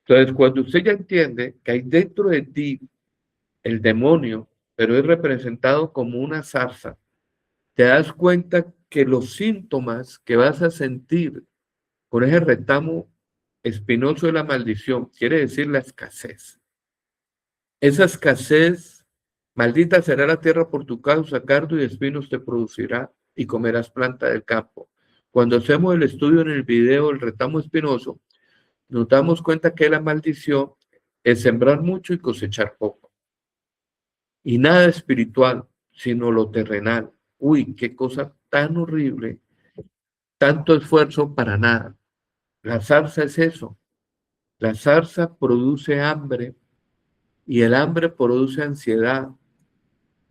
Entonces, cuando usted ya entiende que hay dentro de ti el demonio, pero es representado como una zarza, te das cuenta que los síntomas que vas a sentir con ese retamo espinoso de la maldición, quiere decir la escasez. Esa escasez, maldita será la tierra por tu causa, cardo y espinos te producirá y comerás planta del campo. Cuando hacemos el estudio en el video, el retamo espinoso, nos damos cuenta que la maldición es sembrar mucho y cosechar poco. Y nada espiritual, sino lo terrenal. Uy, qué cosa tan horrible, tanto esfuerzo para nada. La zarza es eso. La zarza produce hambre y el hambre produce ansiedad.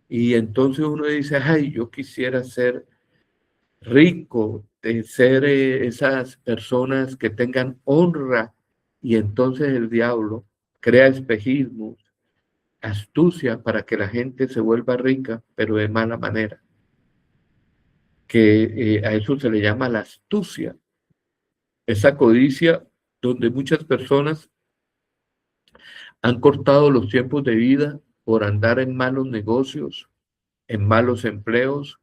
Y entonces uno dice, ay, yo quisiera ser rico, de ser esas personas que tengan honra. Y entonces el diablo crea espejismos, astucia para que la gente se vuelva rica, pero de mala manera. Que a eso se le llama la astucia. Esa codicia donde muchas personas han cortado los tiempos de vida por andar en malos negocios, en malos empleos,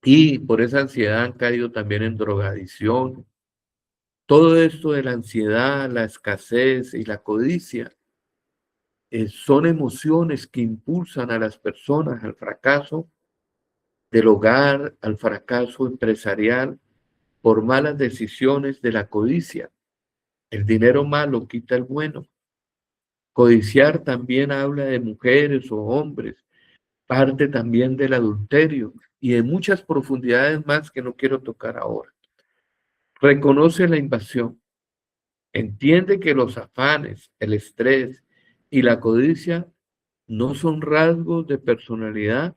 y por esa ansiedad han caído también en drogadicción, Todo esto de la ansiedad, la escasez y la codicia son emociones que impulsan a las personas al fracaso del hogar, al fracaso empresarial por malas decisiones de la codicia. El dinero malo quita el bueno. Codiciar también habla de mujeres o hombres, parte también del adulterio y de muchas profundidades más que no quiero tocar ahora. Reconoce la invasión, entiende que los afanes, el estrés y la codicia no son rasgos de personalidad,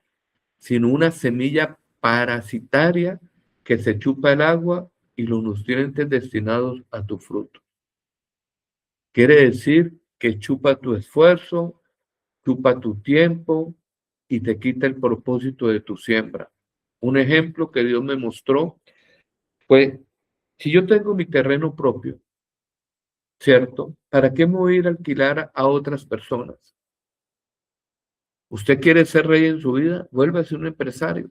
sino una semilla parasitaria que se chupa el agua y los nutrientes destinados a tu fruto. Quiere decir que chupa tu esfuerzo, chupa tu tiempo y te quita el propósito de tu siembra. Un ejemplo que Dios me mostró fue, si yo tengo mi terreno propio, ¿cierto? ¿Para qué me voy a ir a alquilar a otras personas? ¿Usted quiere ser rey en su vida? Vuelva a ser un empresario.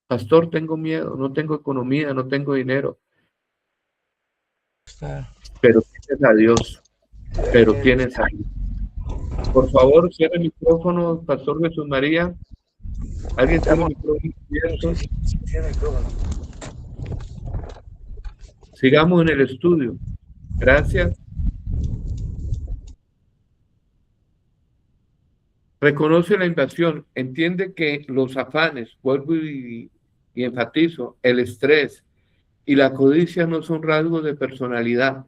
Pastor, tengo miedo, no tengo economía, no tengo dinero. Pero tienes a Dios, pero tienes a Dios. Por favor, cierre el micrófono, Pastor Jesús María. ¿Alguien tiene el micrófono abierto? Sigamos en el estudio. Gracias. Reconoce la invasión, entiende que los afanes, vuelvo y enfatizo, el estrés y la codicia no son rasgos de personalidad,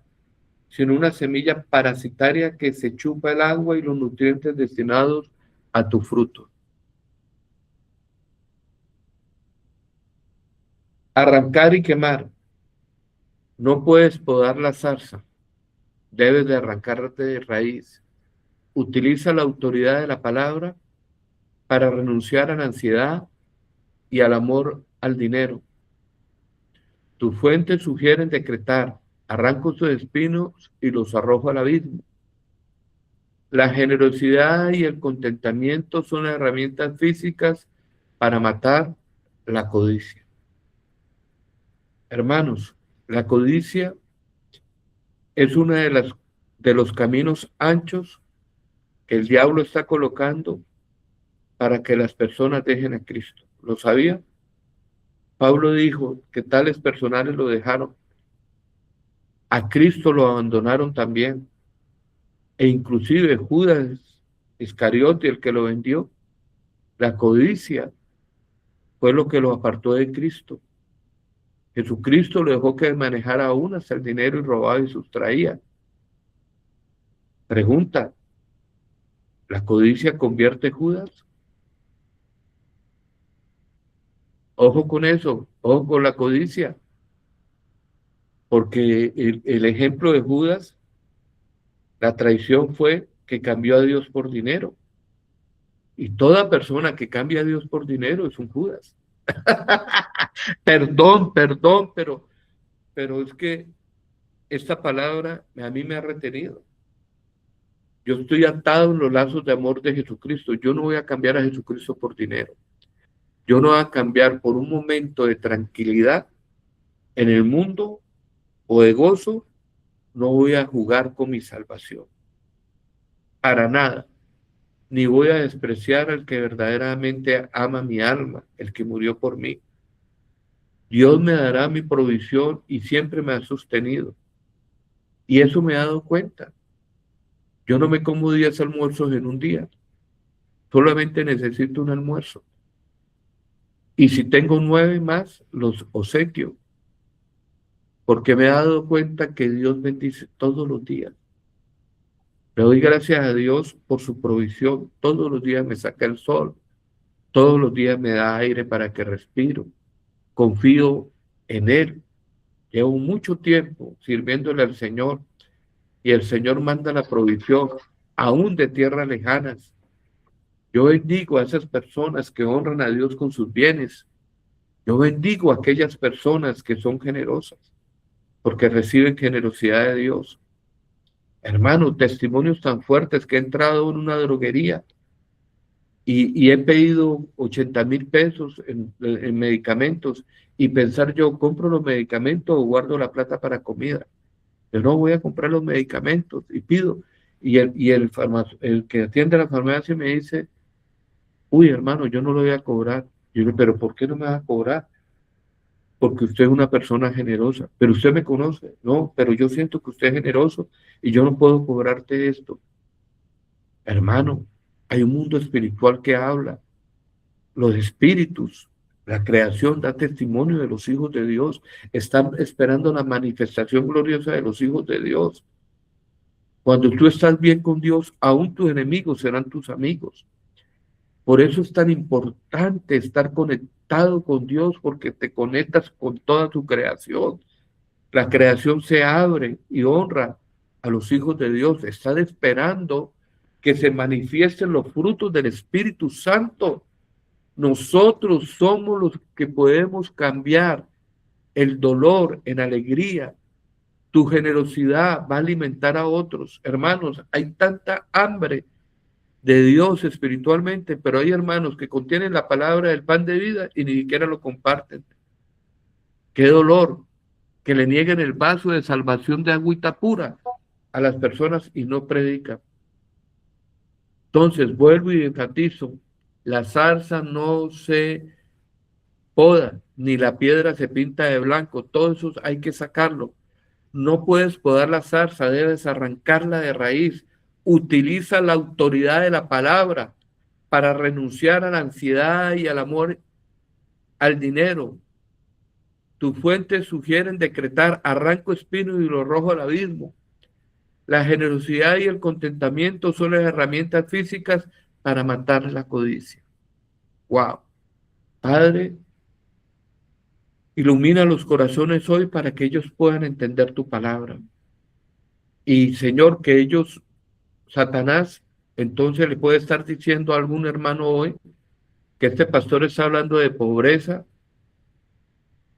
sino una semilla parasitaria que se chupa el agua y los nutrientes destinados a tu fruto. Arrancar y quemar. No puedes podar la zarza, debes de arrancarte de raíz. Utiliza la autoridad de la palabra para renunciar a la ansiedad y al amor al dinero. Tus fuentes sugieren decretar, arranco sus espinos y los arrojo al abismo. La generosidad y el contentamiento son herramientas físicas para matar la codicia. Hermanos, la codicia es uno de los caminos anchos que el diablo está colocando para que las personas dejen a Cristo. ¿Lo sabía? Pablo dijo que tales personales lo dejaron. A Cristo lo abandonaron también. E inclusive Judas Iscariote, el que lo vendió, la codicia fue lo que lo apartó de Cristo. Jesucristo lo dejó que manejara aún hasta el dinero y robaba y sustraía. Pregunta, ¿la codicia convierte a Judas? Ojo con eso, ojo con la codicia, porque el ejemplo de Judas, la traición fue que cambió a Dios por dinero. Y toda persona que cambia a Dios por dinero es un Judas. Perdón, pero es que esta palabra a mí me ha retenido. Yo estoy atado en los lazos de amor de Jesucristo. Yo no voy a cambiar a Jesucristo por dinero. Yo no voy a cambiar por un momento de tranquilidad en el mundo o de gozo. No voy a jugar con mi salvación. Para nada. Ni voy a despreciar al que verdaderamente ama mi alma, el que murió por mí. Dios me dará mi provisión y siempre me ha sostenido. Y eso me he dado cuenta. Yo no me como 10 almuerzos en un día. Solamente necesito un almuerzo. Y si tengo 9 más, los obsequio. Porque me he dado cuenta que Dios bendice todos los días. Le doy gracias a Dios por su provisión. Todos los días me saca el sol. Todos los días me da aire para que respiro. Confío en Él. Llevo mucho tiempo sirviéndole al Señor y el Señor manda la provisión, aún de tierras lejanas. Yo bendigo a esas personas que honran a Dios con sus bienes. Yo bendigo a aquellas personas que son generosas, porque reciben generosidad de Dios. Hermano, testimonios tan fuertes que he entrado en una droguería y he pedido 80,000 pesos en medicamentos y pensar yo, ¿compro los medicamentos o guardo la plata para comida? Yo no voy a comprar los medicamentos y pido. El que atiende la farmacia me dice, uy, hermano, yo no lo voy a cobrar. Yo digo, pero ¿por qué no me va a cobrar? Porque usted es una persona generosa. Pero usted me conoce. No, pero yo siento que usted es generoso y yo no puedo cobrarte esto. Hermano, hay un mundo espiritual que habla. Los espíritus, la creación da testimonio de los hijos de Dios. Están esperando la manifestación gloriosa de los hijos de Dios. Cuando tú estás bien con Dios, aún tus enemigos serán tus amigos. Por eso es tan importante estar conectado con Dios, porque te conectas con toda tu creación. La creación se abre y honra a los hijos de Dios. Están esperando que se manifiesten los frutos del Espíritu Santo. Nosotros somos los que podemos cambiar el dolor en alegría. Tu generosidad va a alimentar a otros. Hermanos, hay tanta hambre de Dios espiritualmente, pero hay hermanos que contienen la palabra del pan de vida y ni siquiera lo comparten. Qué dolor que le nieguen el vaso de salvación de agüita pura a las personas y no predican. Entonces, vuelvo y enfatizo, la zarza no se poda, ni la piedra se pinta de blanco, todo eso hay que sacarlo. No puedes podar la zarza, debes arrancarla de raíz. Utiliza la autoridad de la palabra para renunciar a la ansiedad y al amor al dinero. Tus fuentes sugieren decretar arranco espino y lo arrojo al abismo. La generosidad y el contentamiento son las herramientas físicas para matar la codicia. Wow. Padre, ilumina los corazones hoy para que ellos puedan entender tu palabra. Y Señor, que ellos, Satanás, entonces le puede estar diciendo a algún hermano hoy que este pastor está hablando de pobreza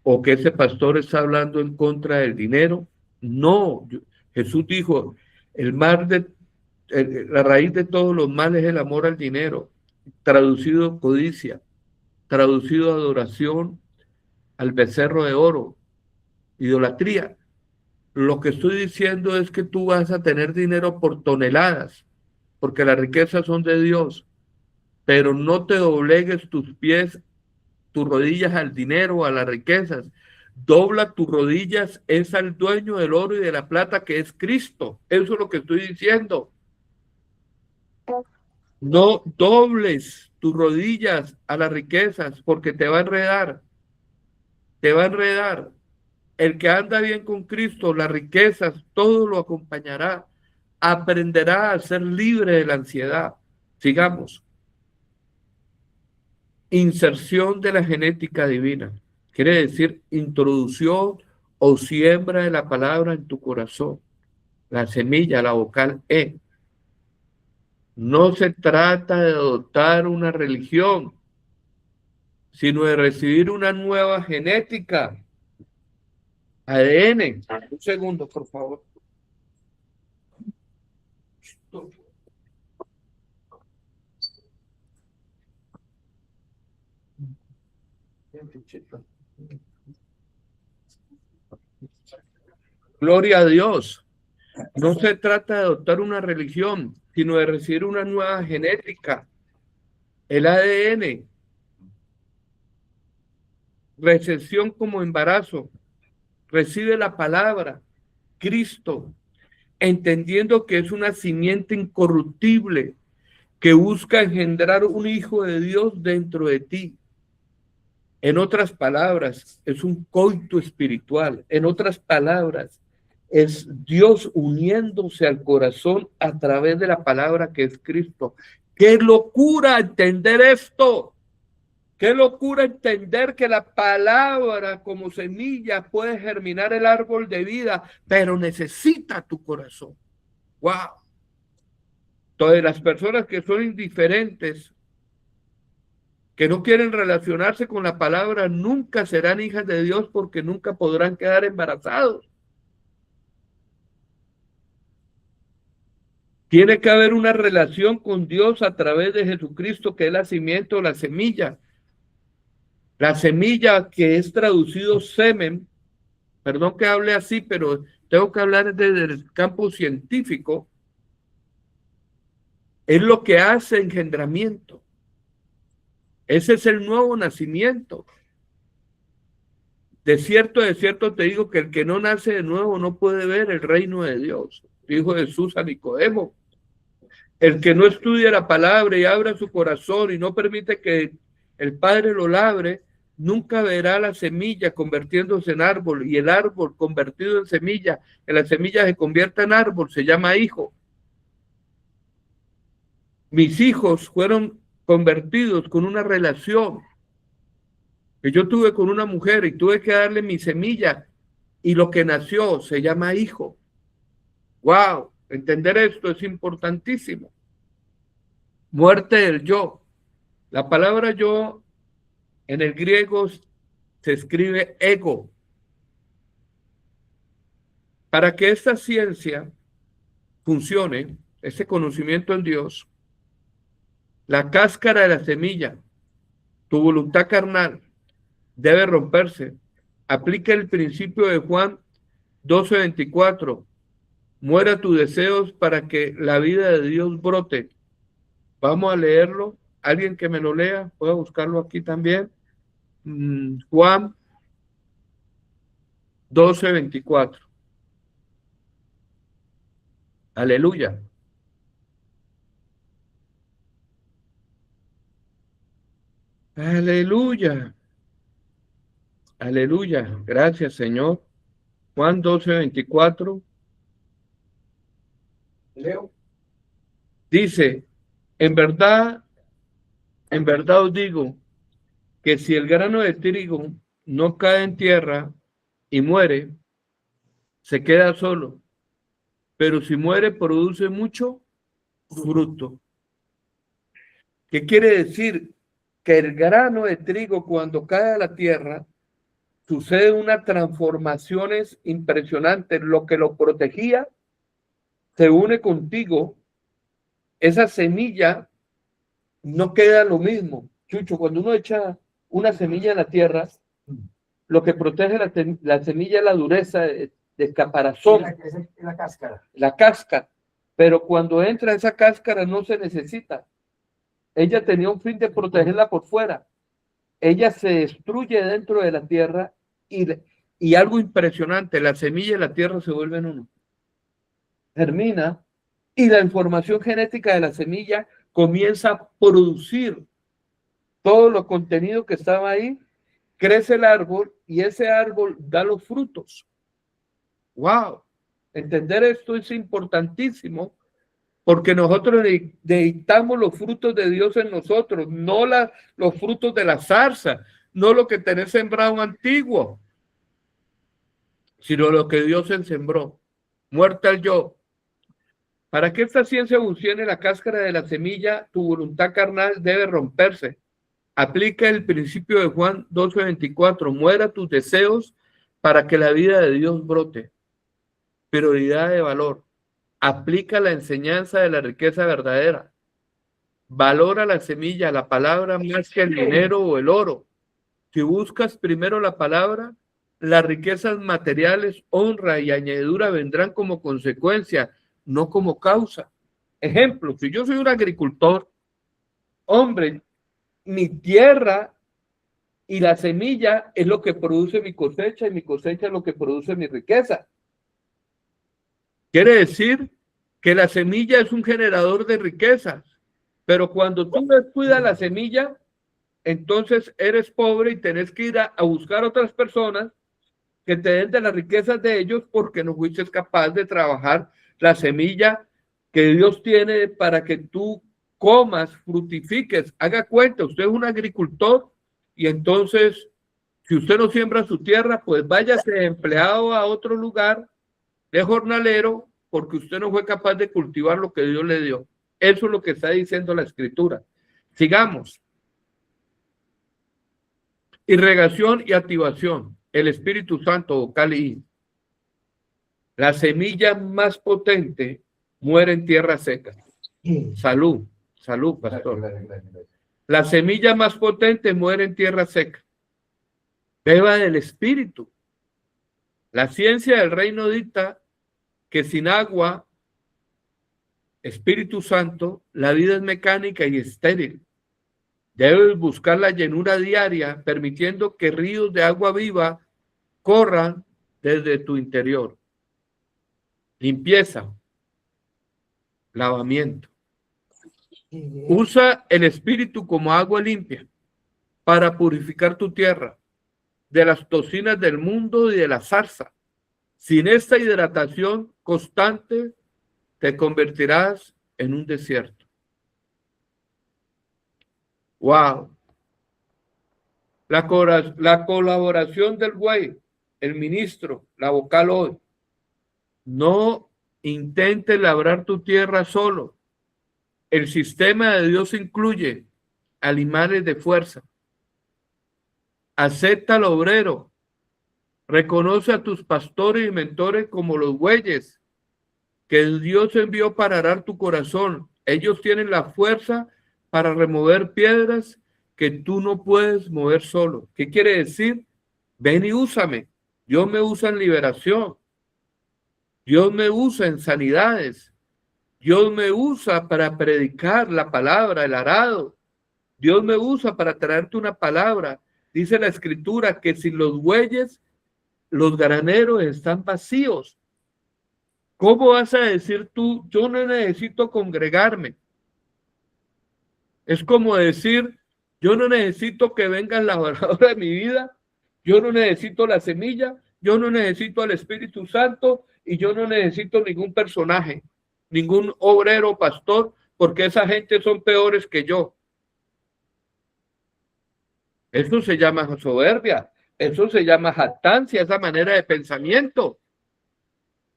o que ese pastor está hablando en contra del dinero. No, Jesús dijo, la raíz de todos los males es el amor al dinero, traducido codicia, traducido adoración al becerro de oro, idolatría. Lo que estoy diciendo es que tú vas a tener dinero por toneladas, porque las riquezas son de Dios, pero no te doblegues tus pies, tus rodillas al dinero, a las riquezas. Dobla tus rodillas es al dueño del oro y de la plata, que es Cristo. Eso es lo que estoy diciendo. No dobles tus rodillas a las riquezas, porque te va a enredar. Te va a enredar. El que anda bien con Cristo, las riquezas, todo lo acompañará. Aprenderá a ser libre de la ansiedad. Sigamos. Inserción de la genética divina. Quiere decir introducción o siembra de la palabra en tu corazón. La semilla, la vocal E. No se trata de adoptar una religión, sino de recibir una nueva genética. ADN. Un segundo, por favor. Gloria a Dios. No se trata de adoptar una religión, sino de recibir una nueva genética. El ADN. Recepción como embarazo. Recibe la palabra, Cristo, entendiendo que es una simiente incorruptible que busca engendrar un hijo de Dios dentro de ti. En otras palabras, es un coito espiritual. En otras palabras, es Dios uniéndose al corazón a través de la palabra que es Cristo. ¡Qué locura entender esto! ¡Qué locura entender que la palabra como semilla puede germinar el árbol de vida, pero necesita tu corazón! ¡Wow! Todas las personas que son indiferentes, que no quieren relacionarse con la palabra, nunca serán hijas de Dios porque nunca podrán quedar embarazados. Tiene que haber una relación con Dios a través de Jesucristo, que es la simiente o la semilla. La semilla, que es traducido semen, perdón que hable así, pero tengo que hablar desde el campo científico, es lo que hace engendramiento. Ese es el nuevo nacimiento. De cierto te digo que el que no nace de nuevo no puede ver el reino de Dios, dijo Jesús a Nicodemo. El que no estudia la palabra y abra su corazón y no permite que el Padre lo labre, nunca verá la semilla convirtiéndose en árbol, y el árbol convertido en semilla, que la semilla se convierta en árbol, se llama hijo. Mis hijos fueron convertidos con una relación que yo tuve con una mujer y tuve que darle mi semilla, y lo que nació se llama hijo. ¡Wow! Entender esto es importantísimo. Muerte del yo. La palabra yo en el griego se escribe ego. Para que esta ciencia funcione, este conocimiento en Dios, la cáscara de la semilla, tu voluntad carnal, debe romperse. Aplica el principio de Juan 12:24. Muera tus deseos para que la vida de Dios brote. Vamos a leerlo. Alguien que me lo lea, puedo buscarlo aquí también. Juan 12:24. Aleluya. Aleluya. Aleluya. Gracias, Señor. Juan 12:24. Leo. Dice, en verdad os digo que si el grano de trigo no cae en tierra y muere, se queda solo. Pero si muere, produce mucho fruto. ¿Qué quiere decir? Que el grano de trigo, cuando cae a la tierra, sucede unas transformaciones impresionantes. Lo que lo protegía se une contigo. Esa semilla no queda lo mismo. Chucho, cuando uno echa una semilla en la tierra, lo que protege la semilla es la dureza de caparazón. La cáscara. La cáscara. Pero cuando entra esa cáscara no se necesita. Ella tenía un fin de protegerla por fuera. Ella se destruye dentro de la tierra y algo impresionante, la semilla y la tierra se vuelven uno. Termina y la información genética de la semilla comienza a producir todo lo contenido que estaba ahí, crece el árbol y ese árbol da los frutos. ¡Wow! Entender esto es importantísimo porque nosotros necesitamos los frutos de Dios en nosotros, no los frutos de la zarza, no lo que tenés sembrado antiguo, sino lo que Dios sembró. Muerte al yo. Para que esta ciencia funcione, la cáscara de la semilla, tu voluntad carnal debe romperse. Aplica el principio de Juan 12:24. Muera tus deseos para que la vida de Dios brote. Prioridad de valor. Aplica la enseñanza de la riqueza verdadera. Valora la semilla, la palabra, más que el dinero o el oro. Si buscas primero la palabra, las riquezas materiales, honra y añadidura vendrán como consecuencia, no como causa. Ejemplo, si yo soy un agricultor, hombre, mi tierra y la semilla es lo que produce mi cosecha y mi cosecha es lo que produce mi riqueza. Quiere decir que la semilla es un generador de riquezas, pero cuando tú descuidas la semilla, entonces eres pobre y tenés que ir a buscar otras personas que te den de las riquezas de ellos porque no fuiste capaz de trabajar la semilla que Dios tiene para que tú comas, fructifiques. Haga cuenta, usted es un agricultor y entonces si usted no siembra su tierra, pues váyase empleado a otro lugar de jornalero porque usted no fue capaz de cultivar lo que Dios le dio. Eso es lo que está diciendo la Escritura. Sigamos. Irrigación y activación. El Espíritu Santo, vocal I. La semilla más potente muere en tierra seca. Salud, salud, pastor. La semilla más potente muere en tierra seca. Beba del Espíritu. La ciencia del reino dicta que sin agua, Espíritu Santo, la vida es mecánica y estéril. Debes buscar la llenura diaria, permitiendo que ríos de agua viva corran desde tu interior. Limpieza, lavamiento. Usa el Espíritu como agua limpia para purificar tu tierra de las toxinas del mundo y de la zarza. Sin esta hidratación constante, te convertirás en un desierto. ¡Wow! La colaboración del güey, el ministro, la vocal hoy. No intentes labrar tu tierra solo. El sistema de Dios incluye animales de fuerza. Acepta al obrero. Reconoce a tus pastores y mentores como los bueyes que Dios envió para arar tu corazón. Ellos tienen la fuerza para remover piedras que tú no puedes mover solo. ¿Qué quiere decir? Ven y úsame. Dios me usa en liberación. Dios me usa en sanidades. Dios me usa para predicar la palabra, el arado. Dios me usa para traerte una palabra. Dice la escritura que sin los bueyes, los graneros están vacíos. ¿Cómo vas a decir tú, yo no necesito congregarme? Es como decir, yo no necesito que venga el labrador de mi vida, yo no necesito la semilla, yo no necesito al Espíritu Santo y yo no necesito ningún personaje, ningún obrero, pastor, porque esa gente son peores que yo. Eso se llama soberbia, eso se llama jactancia, esa manera de pensamiento.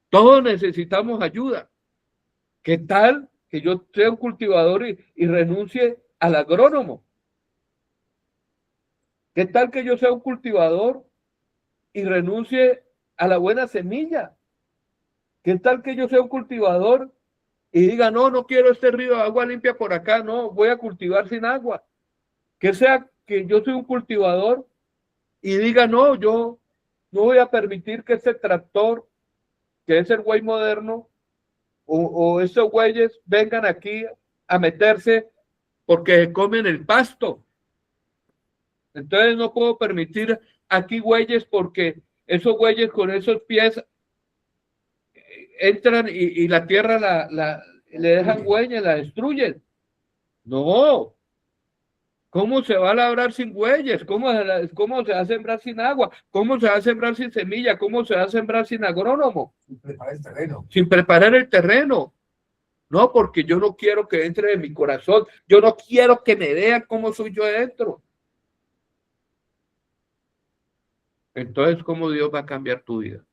Todos necesitamos ayuda. ¿Qué tal que yo sea un cultivador y renuncie al agrónomo? ¿Qué tal que yo sea un cultivador y renuncie a la buena semilla? ¿Qué tal que yo sea un cultivador y diga, no, no quiero este río de agua limpia por acá, no, voy a cultivar sin agua? Que sea que yo soy un cultivador y diga, no, yo no voy a permitir que este tractor, que es el güey moderno, o esos güeyes vengan aquí a meterse porque comen el pasto. Entonces no puedo permitir aquí güeyes porque esos güeyes con esos pies entran y la tierra le dejan huella, la destruyen. No. ¿Cómo se va a labrar sin bueyes? ¿Cómo se va a sembrar sin agua? ¿Cómo se va a sembrar sin semilla? ¿Cómo se va a sembrar sin agrónomo? Sin preparar el terreno. Sin preparar el terreno. No, porque yo no quiero que entre en mi corazón. Yo no quiero que me vean cómo soy yo dentro. Entonces, ¿cómo Dios va a cambiar tu vida?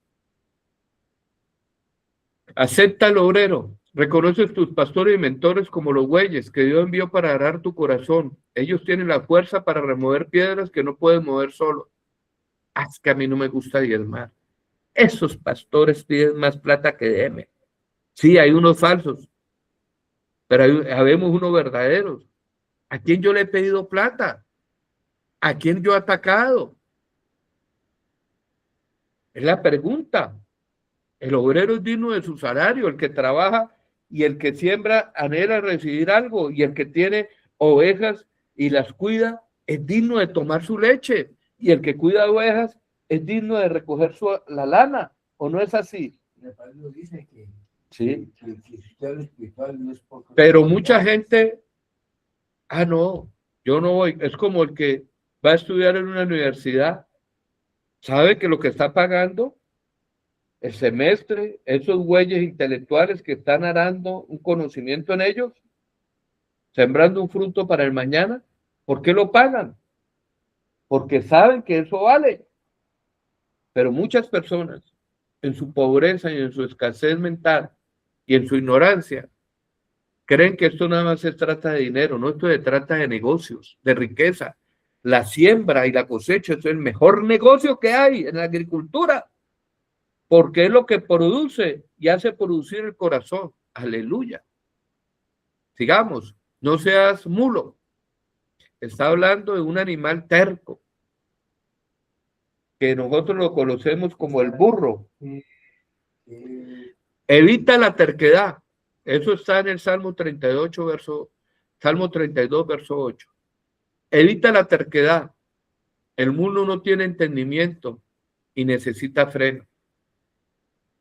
Acepta al obrero. Reconoces tus pastores y mentores como los bueyes que Dios envió para arar tu corazón. Ellos tienen la fuerza para remover piedras que no puedes mover solo. Es que a mí no me gusta diezmar. Esos pastores piden más plata que deme. Sí, hay unos falsos, pero habemos unos verdaderos. ¿A quién yo le he pedido plata? ¿A quién yo he atacado? Es la pregunta. El obrero es digno de su salario, el que trabaja y el que siembra anhela recibir algo, y el que tiene ovejas y las cuida es digno de tomar su leche, y el que cuida ovejas es digno de recoger la lana, ¿o no es así? Dice que, sí. Pero mucha gente, no, yo no voy, es como el que va a estudiar en una universidad, sabe que lo que está pagando el semestre, esos güeyes intelectuales que están arando un conocimiento en ellos, sembrando un fruto para el mañana, ¿por qué lo pagan? Porque saben que eso vale. Pero muchas personas, en su pobreza y en su escasez mental y en su ignorancia, creen que esto nada más se trata de dinero, no, esto se trata de negocios, de riqueza. La siembra y la cosecha es el mejor negocio que hay en la agricultura, porque es lo que produce y hace producir el corazón. Aleluya. Sigamos, no seas mulo. Está hablando de un animal terco. que nosotros lo conocemos como el burro. Evita la terquedad. Eso está en el Salmo 32, verso 8. Evita la terquedad. El mundo no tiene entendimiento y necesita freno.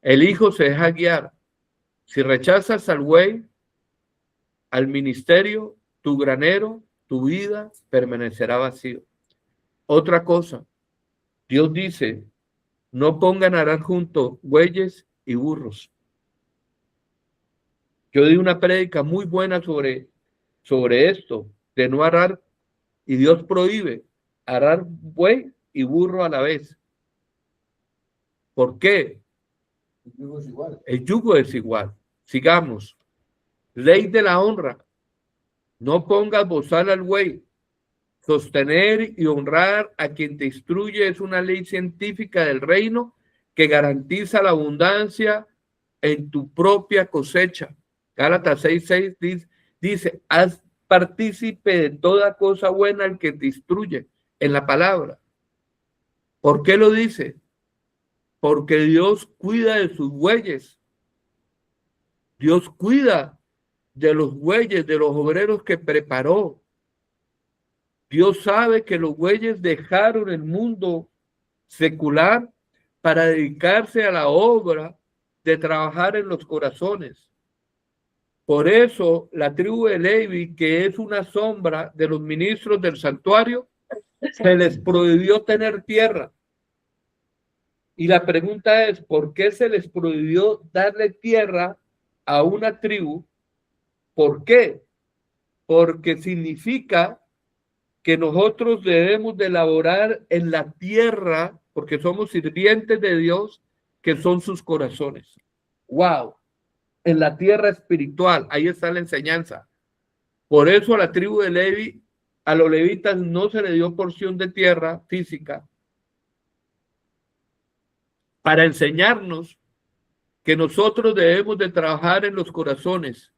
El hijo se deja guiar. Si rechazas al buey, al ministerio, tu granero, tu vida permanecerá vacío. Otra cosa, Dios dice, no pongan a arar juntos bueyes y burros. Yo di una prédica muy buena sobre esto, de no arar, y Dios prohíbe arar buey y burro a la vez. ¿Por qué? El yugo es igual. El yugo es igual. Sigamos. Ley de la honra. No pongas bozal al buey. Sostener y honrar a quien te instruye es una ley científica del reino que garantiza la abundancia en tu propia cosecha. Gálatas 6:6 dice, haz partícipe de toda cosa buena al que te instruye en la palabra. ¿Por qué lo dice? Porque Dios cuida de sus bueyes. Dios cuida de los bueyes, de los obreros que preparó. Dios sabe que los bueyes dejaron el mundo secular para dedicarse a la obra de trabajar en los corazones. Por eso la tribu de Levi, que es una sombra de los ministros del santuario, se les prohibió tener tierra. Y la pregunta es, ¿por qué se les prohibió darle tierra a una tribu? ¿Por qué? Porque significa que nosotros debemos de laborar en la tierra, porque somos sirvientes de Dios, que son sus corazones. ¡Wow! En la tierra espiritual, ahí está la enseñanza. Por eso a la tribu de Levi, a los levitas no se le dio porción de tierra física, para enseñarnos que nosotros debemos de trabajar en los corazones.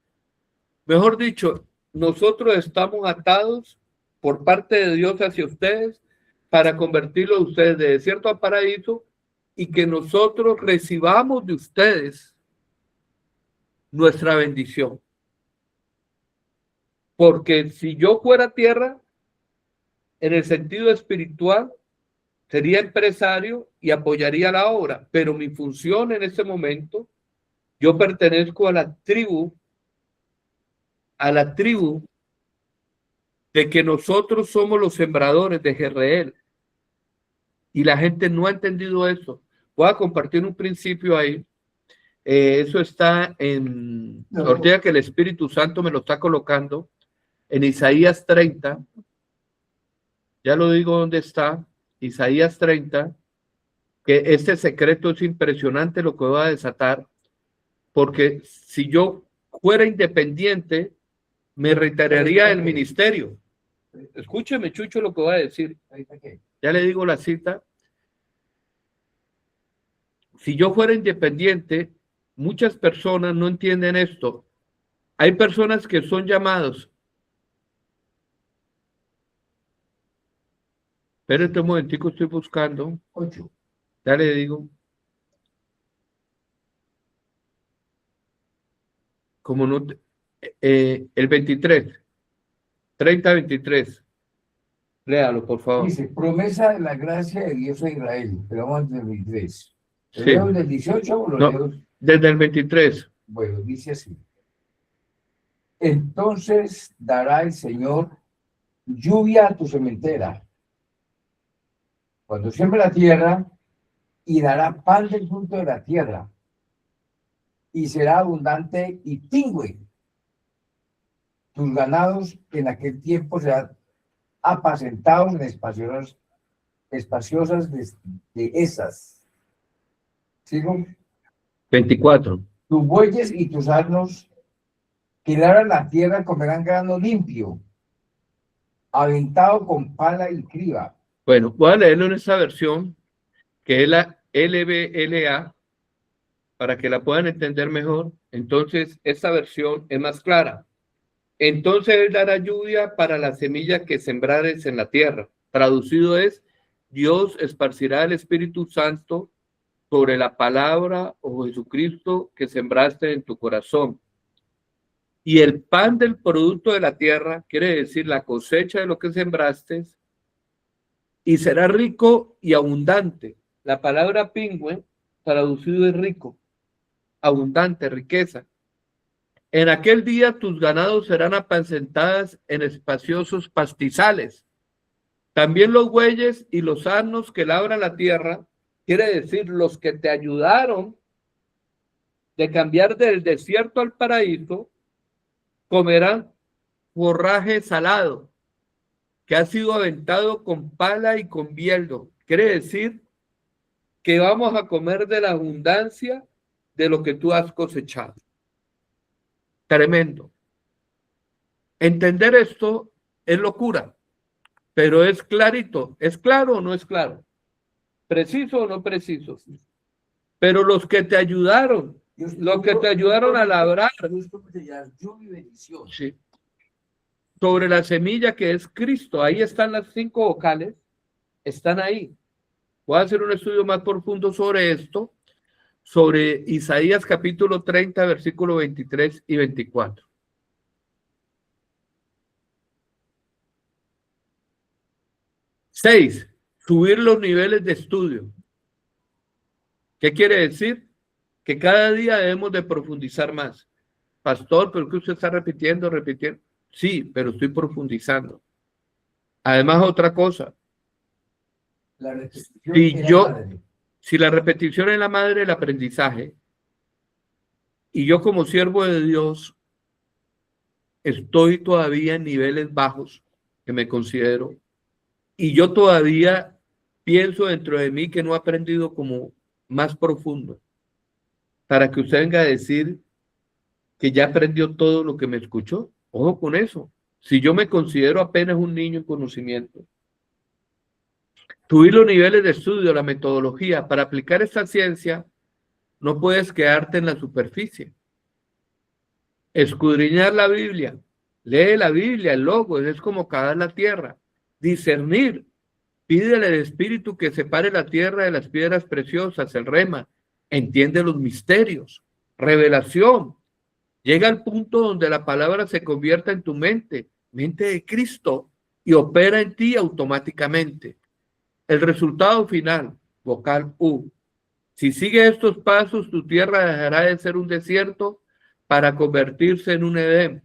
Mejor dicho, nosotros estamos atados por parte de Dios hacia ustedes para convertirlo a ustedes de desierto a paraíso y que nosotros recibamos de ustedes nuestra bendición. Porque si yo fuera tierra, en el sentido espiritual, sería empresario y apoyaría la obra, pero mi función en este momento, yo pertenezco a la tribu de que nosotros somos los sembradores de Jezreel. Y la gente no ha entendido eso. Voy a compartir un principio ahí. Eso está en, ahorita que el Espíritu Santo me lo está colocando, en Isaías 30. Ya lo digo dónde está. Isaías 30, que este secreto es impresionante lo que va a desatar, porque si yo fuera independiente, me retiraría el ministerio. Escúcheme, Chucho, lo que va a decir. Ya le digo la cita. Si yo fuera independiente, muchas personas no entienden esto. Hay personas que son llamados. Espérate un momentico, estoy buscando. 8. Ya le digo. Como no, el 23. 30-23. Léalo, por favor. Dice, promesa de la gracia de Dios a Israel. Pero vamos desde el 23. ¿Lo Sí. leo desde el 18 o lo No, leo? desde el 23. Bueno, dice así. Entonces dará el Señor lluvia a tu sementera, cuando siembre la tierra, y dará pan del fruto de la tierra, y será abundante y pingüe. Tus ganados en aquel tiempo serán apacentados en espaciosas de esas. ¿Sigo? 24. Tus bueyes y tus asnos que labran la tierra comerán grano limpio, aventado con pala y criba. Bueno, voy a leerlo en esta versión, que es la LBLA, para que la puedan entender mejor. Entonces, esta versión es más clara. Entonces él dará lluvia para la semilla que sembrares en la tierra. Traducido es, Dios esparcirá el Espíritu Santo sobre la palabra o Jesucristo que sembraste en tu corazón. Y el pan del producto de la tierra, quiere decir la cosecha de lo que sembraste, y será rico y abundante. La palabra pingüe, traducido es rico, abundante, riqueza. En aquel día tus ganados serán apacentadas en espaciosos pastizales. También los bueyes y los asnos que labran la tierra, quiere decir los que te ayudaron de cambiar del desierto al paraíso, comerán forraje salado, que ha sido aventado con pala y con bieldo. Quiere decir que vamos a comer de la abundancia de lo que tú has cosechado. Tremendo. Entender esto es locura, pero es clarito. ¿Es claro o no es claro? ¿Preciso o no preciso? Pero los que te ayudaron, a labrar, sí, sobre la semilla que es Cristo, ahí están las 5 vocales, están ahí. Voy a hacer un estudio más profundo sobre esto, sobre Isaías capítulo 30, versículo 23 y 24. Seis, subir los niveles de estudio. ¿Qué quiere decir? Que cada día debemos de profundizar más. Pastor, ¿pero qué usted está repitiendo? Sí, pero estoy profundizando. Además, otra cosa. Si la repetición es la madre del aprendizaje, y yo como siervo de Dios estoy todavía en niveles bajos, que me considero, y yo todavía pienso dentro de mí que no he aprendido como más profundo, para que usted venga a decir que ya aprendió todo lo que me escuchó. Ojo con eso. Si yo me considero apenas un niño en conocimiento, subir los niveles de estudio, la metodología, para aplicar esta ciencia, no puedes quedarte en la superficie. Escudriñar la Biblia, lee la Biblia, el Logos, es como cavar la tierra. Discernir, pídele al Espíritu que separe la tierra de las piedras preciosas, el rema, entiende los misterios. Revelación, llega al punto donde la palabra se convierta en tu mente de Cristo, y opera en ti automáticamente. El resultado final, vocal U. Si sigue estos pasos, tu tierra dejará de ser un desierto para convertirse en un Edén.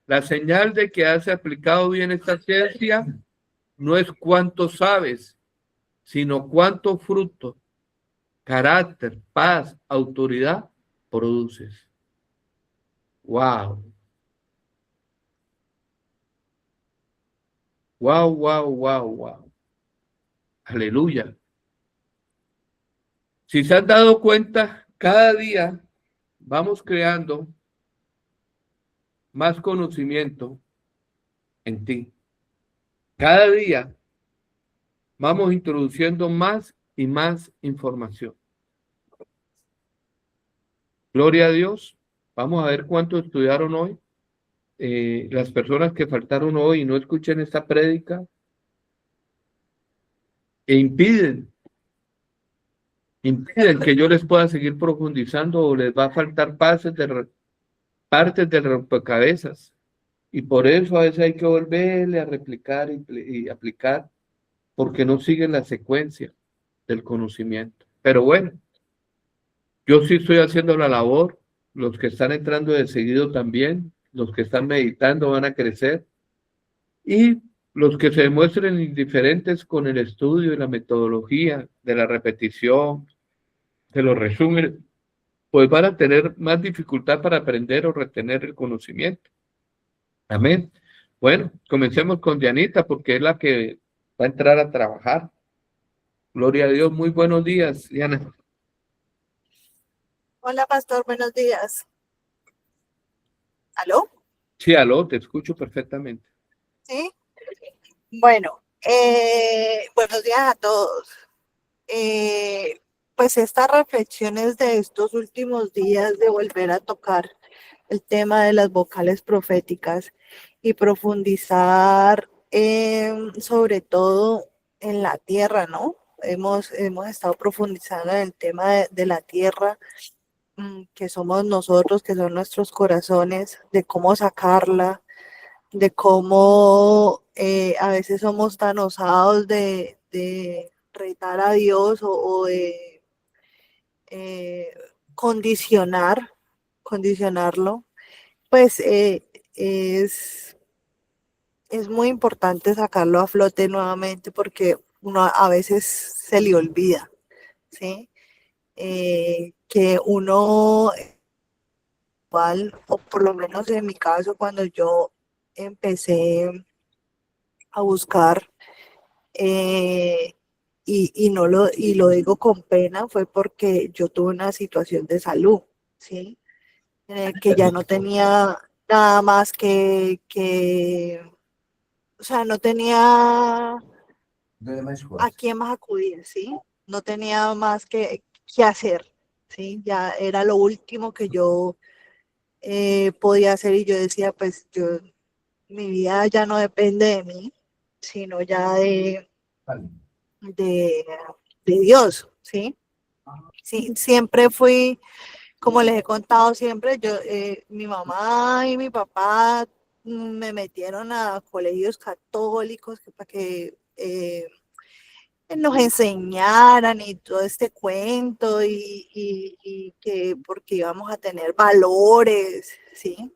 La señal de que has aplicado bien esta ciencia no es cuánto sabes, sino cuánto fruto, carácter, paz, autoridad produces. ¡Wow! ¡Wow, wow, wow, wow! ¡Aleluya! Si se han dado cuenta, cada día vamos creando más conocimiento en ti. Cada día vamos introduciendo más y más información. Gloria a Dios. Vamos a ver cuántos estudiaron hoy. Las personas que faltaron hoy y no escuchen esta prédica e impiden que yo les pueda seguir profundizando, o les va a faltar partes del rompecabezas. Y por eso a veces hay que volverle a replicar y aplicar, porque no siguen la secuencia del conocimiento. Pero bueno, yo sí estoy haciendo la labor, los que están entrando de seguido también, los que están meditando van a crecer, y los que se demuestren indiferentes con el estudio y la metodología de la repetición, de los resúmenes, pues van a tener más dificultad para aprender o retener el conocimiento. Amén. Bueno, comencemos con Dianita, porque es la que va a entrar a trabajar. Gloria a Dios. Muy buenos días, Diana. Hola, pastor, buenos días. ¿Aló? Sí, aló, te escucho perfectamente. Sí. Bueno, buenos días a todos. Pues estas reflexiones de estos últimos días de volver a tocar el tema de las vocales proféticas y profundizar sobre todo en la tierra, ¿no? Hemos estado profundizando en el tema de la tierra, que somos nosotros, que son nuestros corazones, de cómo sacarla, de cómo a veces somos tan osados de retar a Dios o de condicionarlo, pues es muy importante sacarlo a flote nuevamente porque uno a veces se le olvida, ¿sí? Que uno, o por lo menos en mi caso, cuando yo empecé a buscar, y lo digo con pena, fue porque yo tuve una situación de salud, ¿sí? Que ya no tenía nada más o sea, no tenía a quién más acudir, ¿sí? No tenía más que hacer, ¿sí? Ya era lo último que yo podía hacer y yo decía, pues mi vida ya no depende de mí, sino ya de, de Dios, ¿sí? Sí, siempre fui, como les he contado siempre, mi mamá y mi papá me metieron a colegios católicos para que nos enseñaran y todo este cuento y que porque íbamos a tener valores, ¿sí?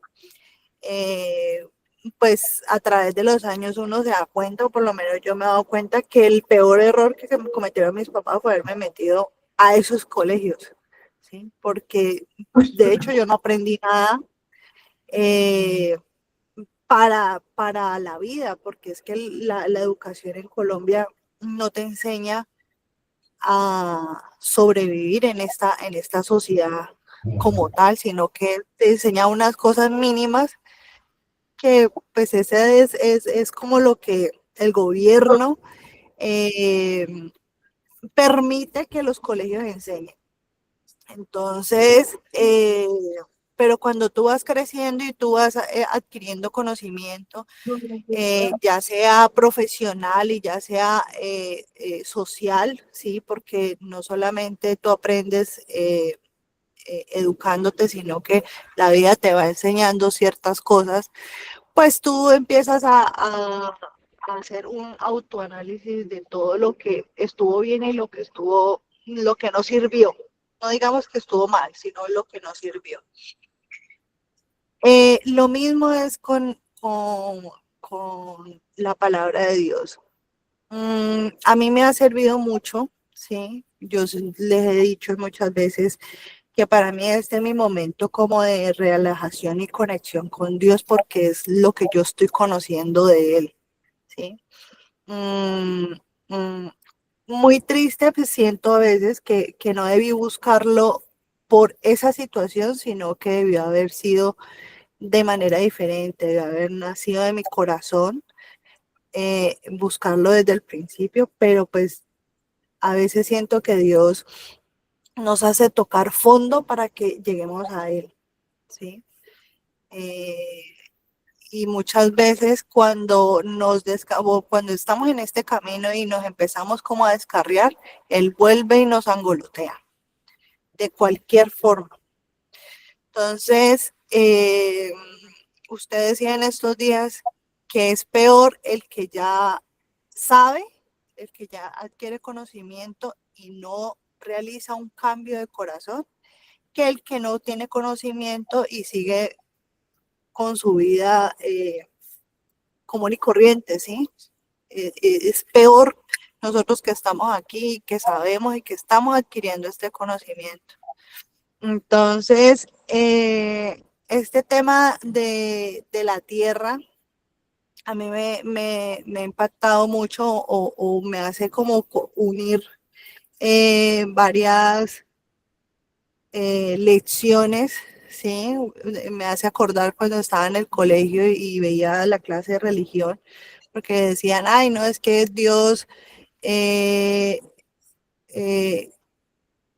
Pues a través de los años uno se da cuenta, o por lo menos yo me he dado cuenta que el peor error que cometieron mis papás fue haberme metido a esos colegios, ¿sí? Porque de hecho yo no aprendí nada para la vida, porque es que la educación en Colombia no te enseña a sobrevivir en esta sociedad como tal, sino que te enseña unas cosas mínimas que pues ese es como lo que el gobierno eh, permite que los colegios enseñen. Entonces, pero cuando tú vas creciendo y tú vas adquiriendo conocimiento, ya sea profesional y ya sea social, ¿sí? Porque no solamente tú aprendes educándote, sino que la vida te va enseñando ciertas cosas, pues tú empiezas a hacer un autoanálisis de todo lo que estuvo bien y lo que no sirvió. No digamos que estuvo mal, sino lo que no sirvió. Lo mismo es con la palabra de Dios. A mí me ha servido mucho, ¿sí? Yo les he dicho muchas veces que para mí este es mi momento como de relajación y conexión con Dios porque es lo que yo estoy conociendo de Él, ¿sí? Mm, mm, Muy triste, pues siento a veces que no debí buscarlo por esa situación, sino que debió haber sido de manera diferente, debió haber nacido de mi corazón, buscarlo desde el principio, pero pues a veces siento que Dios nos hace tocar fondo para que lleguemos a Él, ¿sí? Eh, y muchas veces cuando estamos en este camino y nos empezamos como a descarriar, Él vuelve y nos angolotea de cualquier forma. Entonces, usted decía en estos días que es peor el que ya sabe, el que ya adquiere conocimiento y no realiza un cambio de corazón, que el que no tiene conocimiento y sigue con su vida común y corriente, ¿sí? Es peor nosotros que estamos aquí, que sabemos y que estamos adquiriendo este conocimiento. Entonces, este tema de la tierra a mí me ha impactado mucho o me hace como unir varias lecciones, ¿sí? Me hace acordar cuando estaba en el colegio y veía la clase de religión, porque decían, ay, no, es que Dios eh, eh,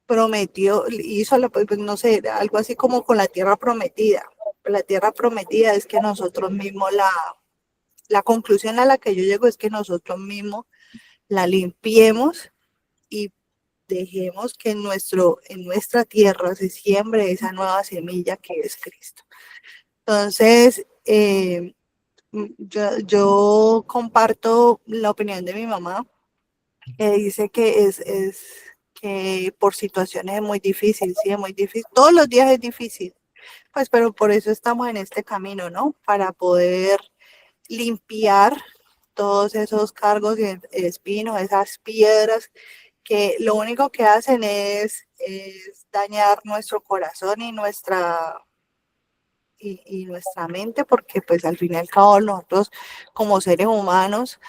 prometió, hizo, pues, no sé, algo así como con la tierra prometida. La tierra prometida es que nosotros mismos, la conclusión a la que yo llego es que nosotros mismos la limpiemos y dejemos que en nuestra tierra se siembre esa nueva semilla que es Cristo. Entonces, yo comparto la opinión de mi mamá, que dice que es que por situaciones es muy difícil, sí, es muy difícil. Todos los días es difícil, pues, pero por eso estamos en este camino, ¿no? Para poder limpiar todos esos cargos y espinos, esas piedras que lo único que hacen es dañar nuestro corazón y nuestra mente, porque pues al fin y al cabo nosotros como seres humanos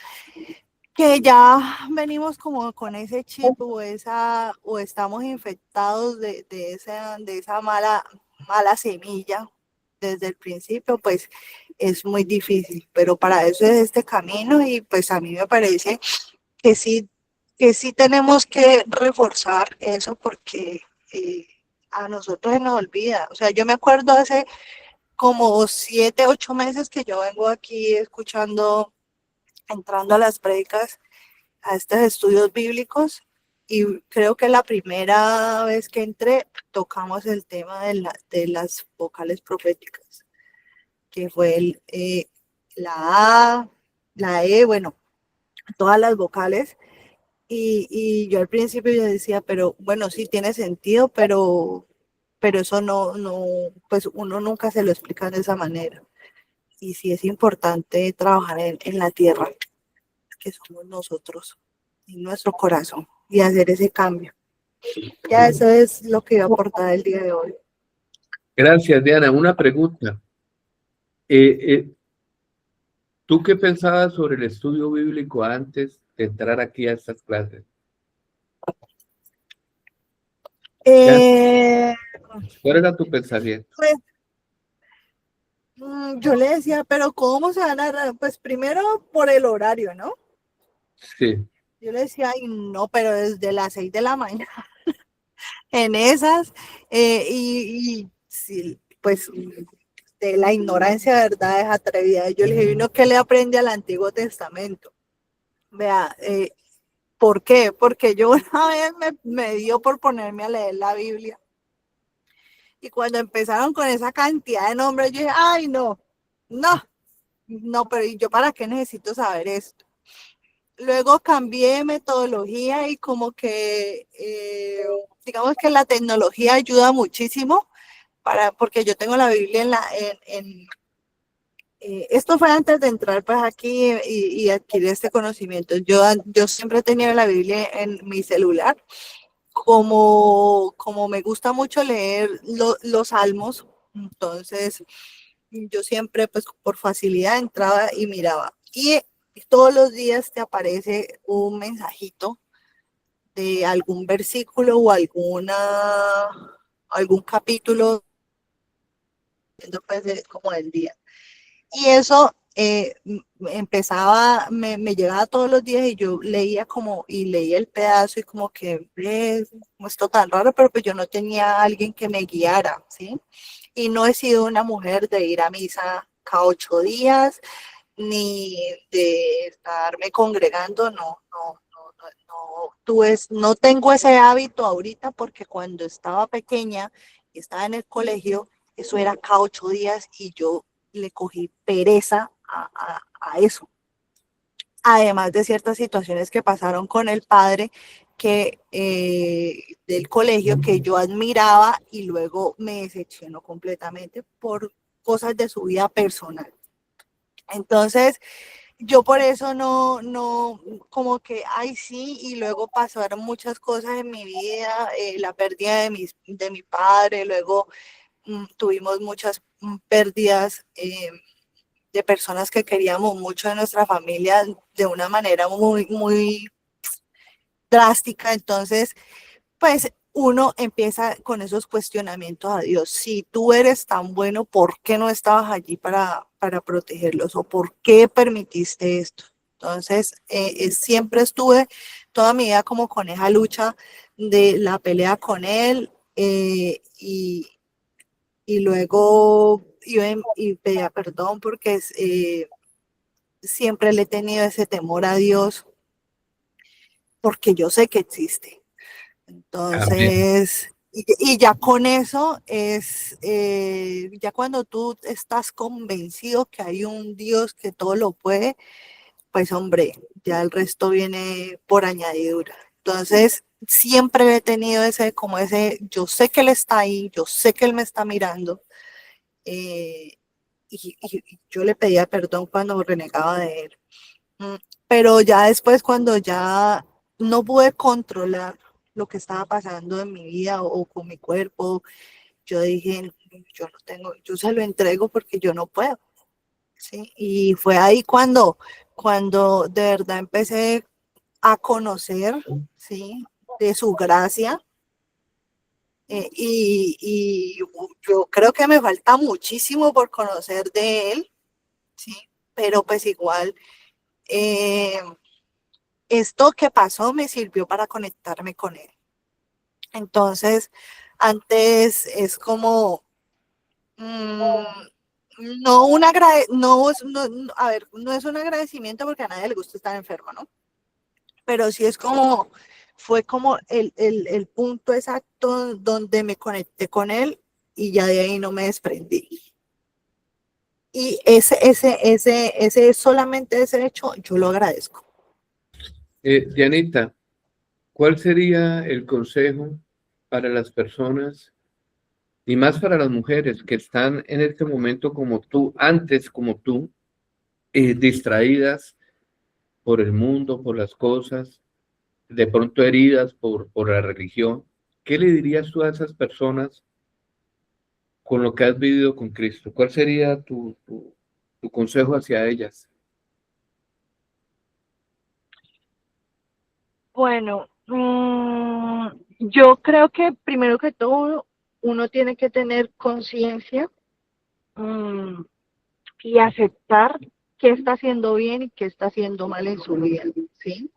que ya venimos como con ese chip o estamos infectados de esa mala semilla desde el principio, pues es muy difícil, pero para eso es este camino y pues a mí me parece que sí tenemos que reforzar eso porque a nosotros se nos olvida. O sea, yo me acuerdo hace como 7, 8 meses que yo vengo aquí escuchando, entrando a las prédicas, a estos estudios bíblicos, y creo que la primera vez que entré tocamos el tema de las vocales proféticas, que fue la A, la E, bueno, todas las vocales. Y yo al principio yo decía, pero bueno, sí tiene sentido, pero eso no, pues uno nunca se lo explica de esa manera. Y sí es importante trabajar en la tierra, que somos nosotros, en nuestro corazón, y hacer ese cambio. Ya eso es lo que voy a aportar el día de hoy. Gracias, Diana. Una pregunta. ¿Tú qué pensabas sobre el estudio bíblico antes de entrar aquí a estas clases? ¿Cuál era tu pensamiento? Pues, yo le decía, pero ¿cómo se van a...? Pues primero por el horario, ¿no? Sí. Yo le decía, ay, no, pero desde las 6 de la mañana en esas, y sí, pues de la ignorancia, ¿verdad? Es atrevida. Yo le dije, ¿no qué le aprende al Antiguo Testamento? Vea, ¿por qué? Porque yo una vez me dio por ponerme a leer la Biblia. Y cuando empezaron con esa cantidad de nombres, yo dije, ay, no, pero ¿y yo para qué necesito saber esto? Luego cambié de metodología y como que, digamos que la tecnología ayuda muchísimo porque yo tengo la Biblia esto fue antes de entrar pues aquí y adquirir este conocimiento. Yo siempre he tenido la Biblia en mi celular. Como me gusta mucho leer los salmos, entonces yo siempre pues por facilidad entraba y miraba. Y todos los días te aparece un mensajito de algún versículo o algún capítulo pues, como del día. Y eso me llegaba todos los días y yo leía y leía el pedazo y como que esto tan raro, pero pues yo no tenía a alguien que me guiara, ¿sí? Y no he sido una mujer de ir a misa cada 8 días, ni de estarme congregando, no tengo ese hábito ahorita porque cuando estaba pequeña y estaba en el colegio, eso era cada 8 días y yo le cogí pereza a eso. Además de ciertas situaciones que pasaron con el padre del colegio que yo admiraba y luego me decepcionó completamente por cosas de su vida personal. Entonces, yo por eso no, como que, ay, sí, y luego pasaron muchas cosas en mi vida, la pérdida de mi padre, luego tuvimos muchas pérdidas de personas que queríamos mucho de nuestra familia de una manera muy, muy drástica. Entonces, pues uno empieza con esos cuestionamientos a Dios. Si tú eres tan bueno, ¿por qué no estabas allí para protegerlos? ¿O por qué permitiste esto? Entonces, siempre estuve toda mi vida como con esa lucha de la pelea con él y luego y pedía perdón porque siempre le he tenido ese temor a Dios porque yo sé que existe. Entonces, y ya con eso es, ya cuando tú estás convencido que hay un Dios que todo lo puede, pues hombre, ya el resto viene por añadidura. Entonces, siempre he tenido como ese, yo sé que Él está ahí, yo sé que Él me está mirando, y yo le pedía perdón cuando renegaba de Él. Pero ya después, cuando ya no pude controlar lo que estaba pasando en mi vida o con mi cuerpo, yo dije, yo no tengo, yo se lo entrego porque yo no puedo, ¿sí? Y fue ahí cuando de verdad empecé a conocer, ¿sí? De su gracia. Y yo creo que me falta muchísimo por conocer de él, ¿sí? Pero pues igual, esto que pasó me sirvió para conectarme con él. Entonces, antes es como, no un no es un agradecimiento porque a nadie le gusta estar enfermo, ¿no? Pero sí es como, fue como el punto exacto donde me conecté con él y ya de ahí no me desprendí. Y solamente ese hecho, yo lo agradezco. Dianita, ¿cuál sería el consejo para las personas y más para las mujeres que están en este momento como tú, antes como tú, distraídas por el mundo, por las cosas, de pronto heridas por la religión? ¿Qué le dirías tú a esas personas con lo que has vivido con Cristo? ¿Cuál sería tu consejo hacia ellas? Bueno, yo creo que primero que todo uno tiene que tener conciencia, y aceptar qué está haciendo bien y qué está haciendo mal en su vida, ¿sí?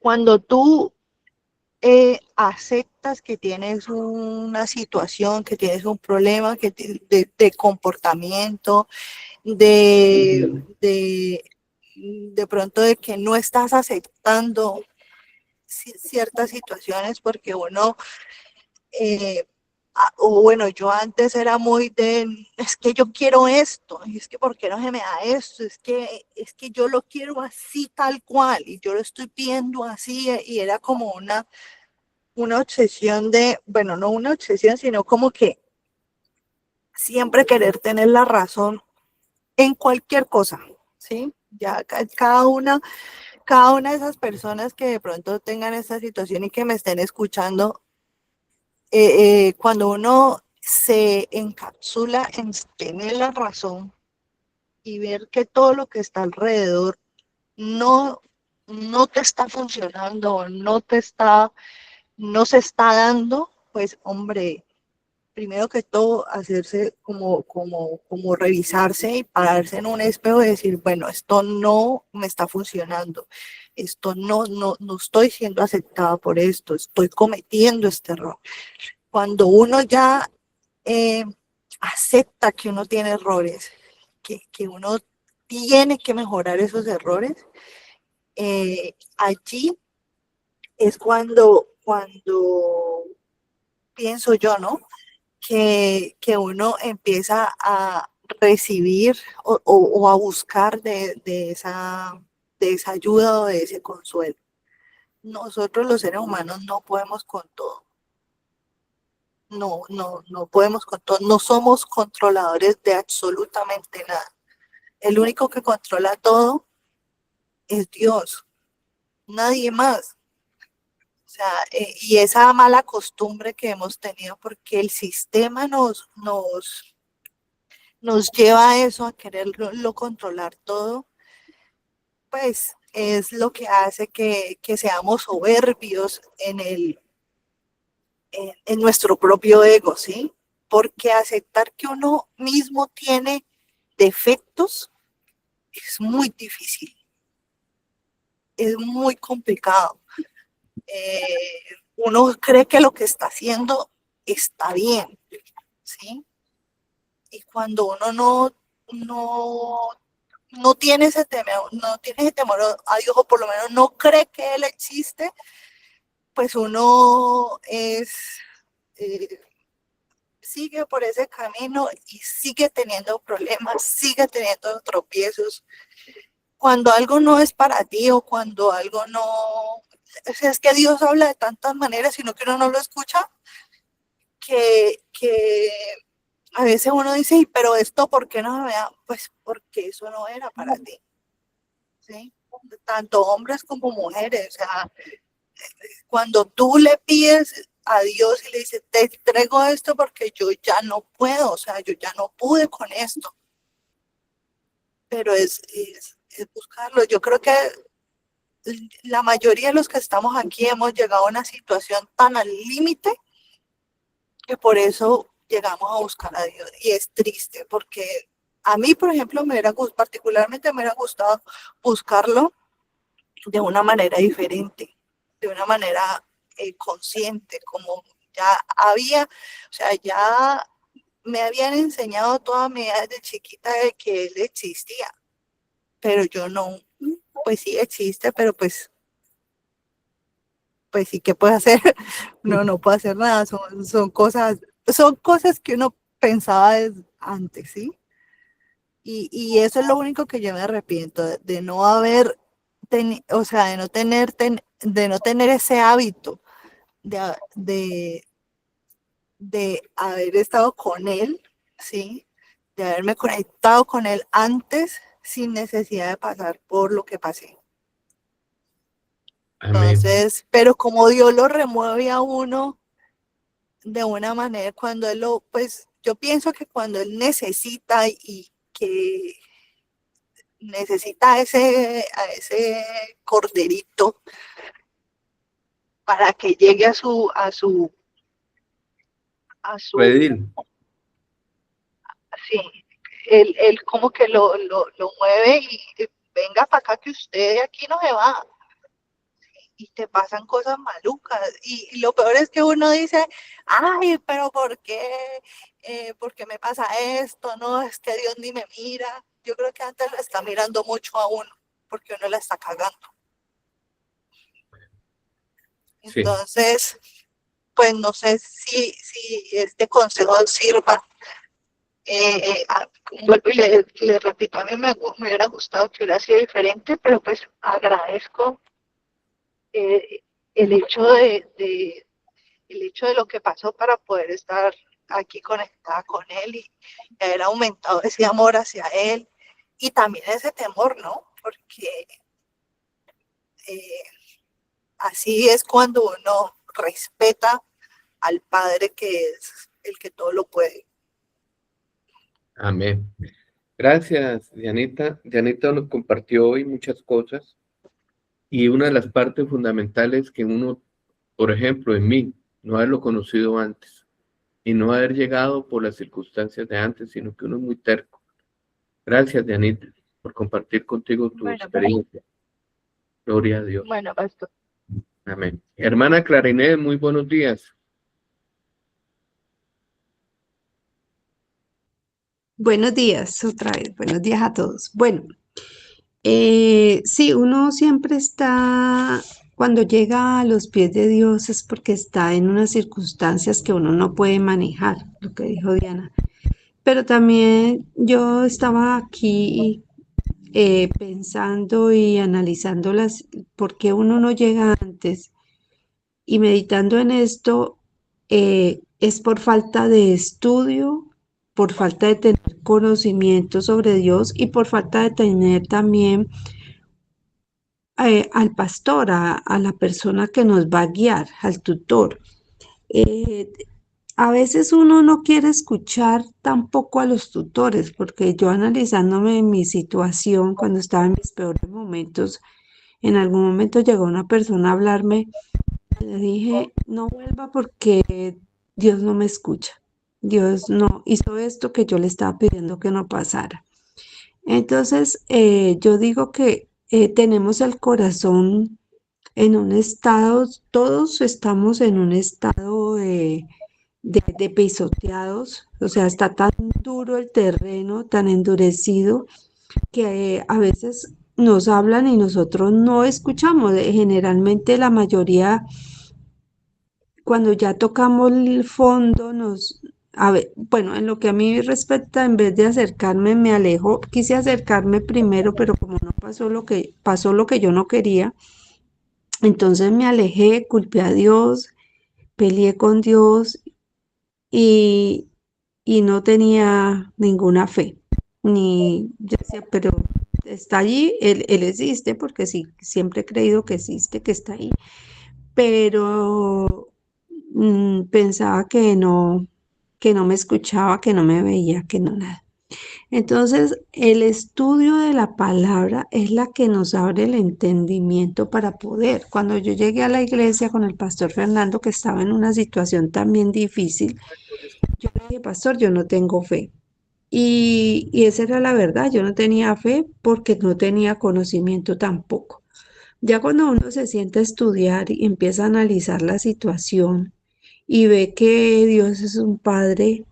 Cuando tú aceptas que tienes una situación, que tienes un problema de comportamiento, de pronto de que no estás aceptando ciertas situaciones porque uno, o bueno, yo antes era muy es que yo quiero esto, y es que ¿por qué no se me da esto? Es que yo lo quiero así tal cual, y yo lo estoy viendo así, y era como una obsesión bueno, no una obsesión, sino como que siempre querer tener la razón en cualquier cosa, ¿sí? Ya cada una de esas personas que de pronto tengan esta situación y que me estén escuchando, cuando uno se encapsula en tener la razón y ver que todo lo que está alrededor no, no te está funcionando, no se está dando, pues hombre, primero que todo, hacerse como revisarse y pararse en un espejo y decir, bueno, esto no me está funcionando, esto no estoy siendo aceptada por esto, estoy cometiendo este error. Cuando uno ya acepta que uno tiene errores, que uno tiene que mejorar esos errores, allí es cuando pienso yo, ¿no? Que uno empieza a recibir o a buscar de esa ayuda o de ese consuelo. Nosotros los seres humanos no podemos con todo. No podemos con todo. No somos controladores de absolutamente nada. El único que controla todo es Dios, nadie más. O sea, y esa mala costumbre que hemos tenido porque el sistema nos lleva a eso, a quererlo controlar todo, pues es lo que hace que seamos soberbios en nuestro propio ego, ¿sí? Porque aceptar que uno mismo tiene defectos es muy difícil, es muy complicado. Uno cree que lo que está haciendo está bien, ¿sí? Y cuando uno no no tiene ese temor a Dios, o por lo menos no cree que Él existe, pues uno sigue por ese camino y sigue teniendo problemas, sigue teniendo tropiezos. Cuando algo no es para ti, o cuando algo no... O sea, es que Dios habla de tantas maneras, sino que uno no lo escucha, que a veces uno dice, pero esto, ¿por qué no me da? Pues porque eso no era para ti, ¿sí? Tanto hombres como mujeres. O sea, cuando tú le pides a Dios y le dices, te entrego esto porque yo ya no puedo, o sea, yo ya no pude con esto. Pero es buscarlo. Yo creo que la mayoría de los que estamos aquí hemos llegado a una situación tan al límite que por eso llegamos a buscar a Dios. Y es triste porque a mí, por ejemplo, particularmente me hubiera gustado buscarlo de una manera diferente, de una manera consciente, como ya había, o sea, ya me habían enseñado toda mi vida desde chiquita de que Él existía, pero yo no, pues sí existe, pero pues sí, ¿qué puede hacer? No puede hacer nada, son cosas que uno pensaba antes, ¿sí? Y eso es lo único que yo me arrepiento, de no haber, o sea, de no tener ese hábito de haber estado con Él, ¿sí? De haberme conectado con Él antes, sin necesidad de pasar por lo que pasé. Amén. Entonces, pero como Dios lo remueve a uno de una manera, cuando Él pues yo pienso que cuando Él necesita y que necesita a ese corderito para que llegue a su Redil. sí, él como que lo mueve y venga para acá que usted de aquí no se va. Y te pasan cosas malucas. Y lo peor es que uno dice, ay, pero ¿por qué? ¿Por qué me pasa esto? No, es que Dios ni me mira. Yo creo que antes lo está mirando mucho a uno, porque uno la está cagando. Sí. Entonces, pues no sé si este consejo sirva. Vuelvo y le repito, a mí me hubiera gustado que hubiera sido diferente, pero pues agradezco el hecho de lo que pasó para poder estar aquí conectada con Él y haber aumentado ese amor hacia Él y también ese temor, ¿no? Porque así es cuando uno respeta al Padre, que es el que todo lo puede. Amén. Gracias, Dianita. Dianita nos compartió hoy muchas cosas y una de las partes fundamentales que uno, por ejemplo, en mí, no haberlo conocido antes y no haber llegado por las circunstancias de antes, sino que uno es muy terco. Gracias, Dianita, por compartir contigo tu experiencia. Gloria a Dios. Bueno, pastor. Amén. Hermana Clarinet, muy buenos días. Buenos días, otra vez, buenos días a todos. Bueno, sí, uno siempre está, cuando llega a los pies de Dios es porque está en unas circunstancias que uno no puede manejar, lo que dijo Diana. Pero también yo estaba aquí pensando y analizando por qué uno no llega antes y meditando en esto, es por falta de estudio, por falta de tener conocimiento sobre Dios y por falta de tener también al pastor, a la persona que nos va a guiar, al tutor. A veces uno no quiere escuchar tampoco a los tutores, porque yo analizándome en mi situación cuando estaba en mis peores momentos, en algún momento llegó una persona a hablarme, le dije, no vuelva porque Dios no me escucha, Dios no hizo esto que yo le estaba pidiendo que no pasara. Entonces, yo digo que tenemos el corazón en un estado, todos estamos en un estado de pisoteados, o sea, está tan duro el terreno, tan endurecido, que a veces nos hablan y nosotros no escuchamos. Generalmente la mayoría, cuando ya tocamos el fondo, bueno, en lo que a mí respecta, en vez de acercarme, me alejo. Quise acercarme primero, pero como no pasó lo que yo no quería, entonces me alejé, culpé a Dios, peleé con Dios y, y no tenía ninguna fe. Yo decía, pero está allí, él existe, porque sí, siempre he creído que existe, que está ahí, pero pensaba que no me escuchaba, que no me veía, que no nada. Entonces, el estudio de la palabra es la que nos abre el entendimiento para poder. Cuando yo llegué a la iglesia con el pastor Fernando, que estaba en una situación también difícil, yo le dije, pastor, yo no tengo fe. Y esa era la verdad, yo no tenía fe porque no tenía conocimiento tampoco. Ya cuando uno se sienta a estudiar y empieza a analizar la situación y ve que Dios es un Padre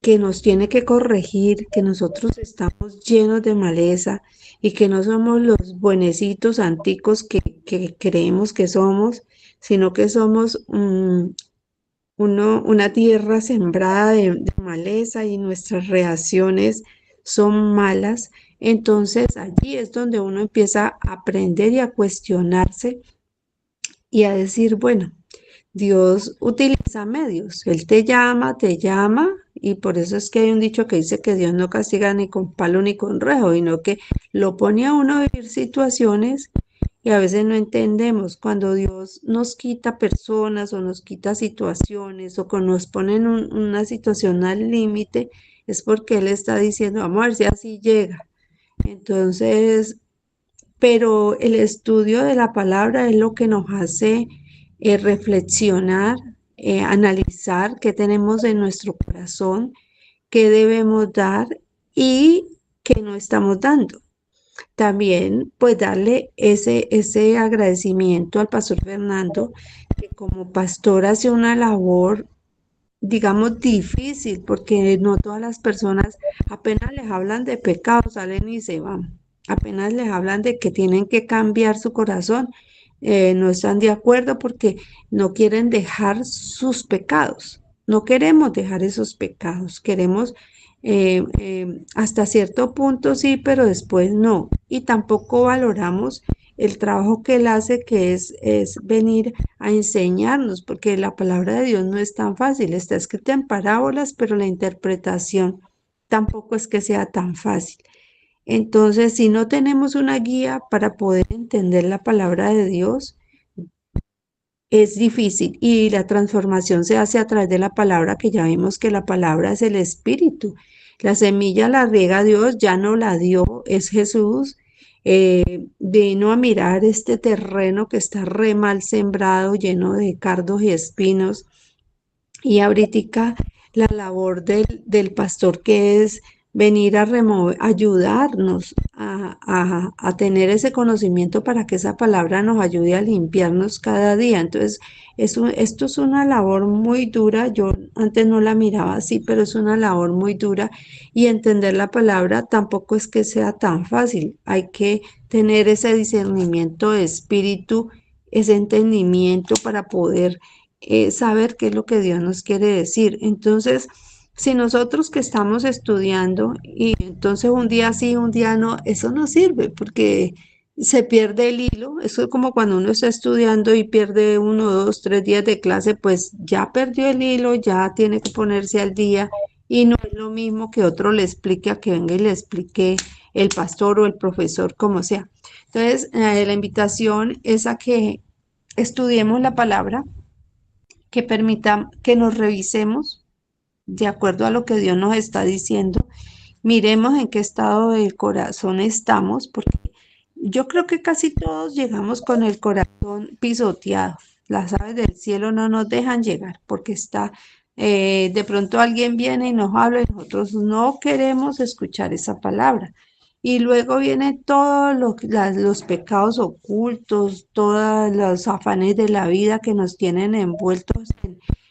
que nos tiene que corregir, que nosotros estamos llenos de maleza y que no somos los buenecitos anticos que creemos que somos, sino que somos una tierra sembrada de maleza y nuestras reacciones son malas. Entonces allí es donde uno empieza a aprender y a cuestionarse y a decir, bueno, Dios utiliza medios, Él te llama, y por eso es que hay un dicho que dice que Dios no castiga ni con palo ni con rejo, sino que lo pone a uno a vivir situaciones y a veces no entendemos cuando Dios nos quita personas o nos quita situaciones o nos pone en una situación al límite, es porque Él está diciendo, vamos a ver si así llega. Entonces, pero el estudio de la palabra es lo que nos hace reflexionar, analizar qué tenemos en nuestro corazón, qué debemos dar y qué no estamos dando. También pues darle ese agradecimiento al pastor Fernando, que como pastor hace una labor, digamos, difícil, porque no todas las personas apenas les hablan de pecado, salen y se van. Apenas les hablan de que tienen que cambiar su corazón, no están de acuerdo porque no quieren dejar sus pecados. No queremos dejar esos pecados, queremos hasta cierto punto sí, pero después no. Y tampoco valoramos el trabajo que él hace, que es venir a enseñarnos, porque la palabra de Dios no es tan fácil, está escrita en parábolas, pero la interpretación tampoco es que sea tan fácil. Entonces, si no tenemos una guía para poder entender la palabra de Dios, es difícil y la transformación se hace a través de la palabra, que ya vimos que la palabra es el espíritu. La semilla la riega Dios, ya no la dio, es Jesús. Vino a mirar este terreno que está re mal sembrado, lleno de cardos y espinos. Y ahorita la labor del pastor, que es venir a remover, ayudarnos a tener ese conocimiento para que esa palabra nos ayude a limpiarnos cada día. Entonces, esto es una labor muy dura. Yo antes no la miraba así, pero es una labor muy dura. Y entender la palabra tampoco es que sea tan fácil. Hay que tener ese discernimiento de espíritu, ese entendimiento para poder saber qué es lo que Dios nos quiere decir. Entonces, si nosotros que estamos estudiando y entonces un día sí, un día no, eso no sirve porque se pierde el hilo. Eso es como cuando uno está estudiando y pierde 1, 2, 3 días de clase, pues ya perdió el hilo, ya tiene que ponerse al día y no es lo mismo que otro le explique a que venga y le explique el pastor o el profesor, como sea. Entonces, la invitación es a que estudiemos la palabra, que permita que nos revisemos de acuerdo a lo que Dios nos está diciendo, miremos en qué estado del corazón estamos, porque yo creo que casi todos llegamos con el corazón pisoteado. Las aves del cielo no nos dejan llegar porque de pronto alguien viene y nos habla y nosotros no queremos escuchar esa palabra. Y luego vienen todos los pecados ocultos, todos los afanes de la vida que nos tienen envueltos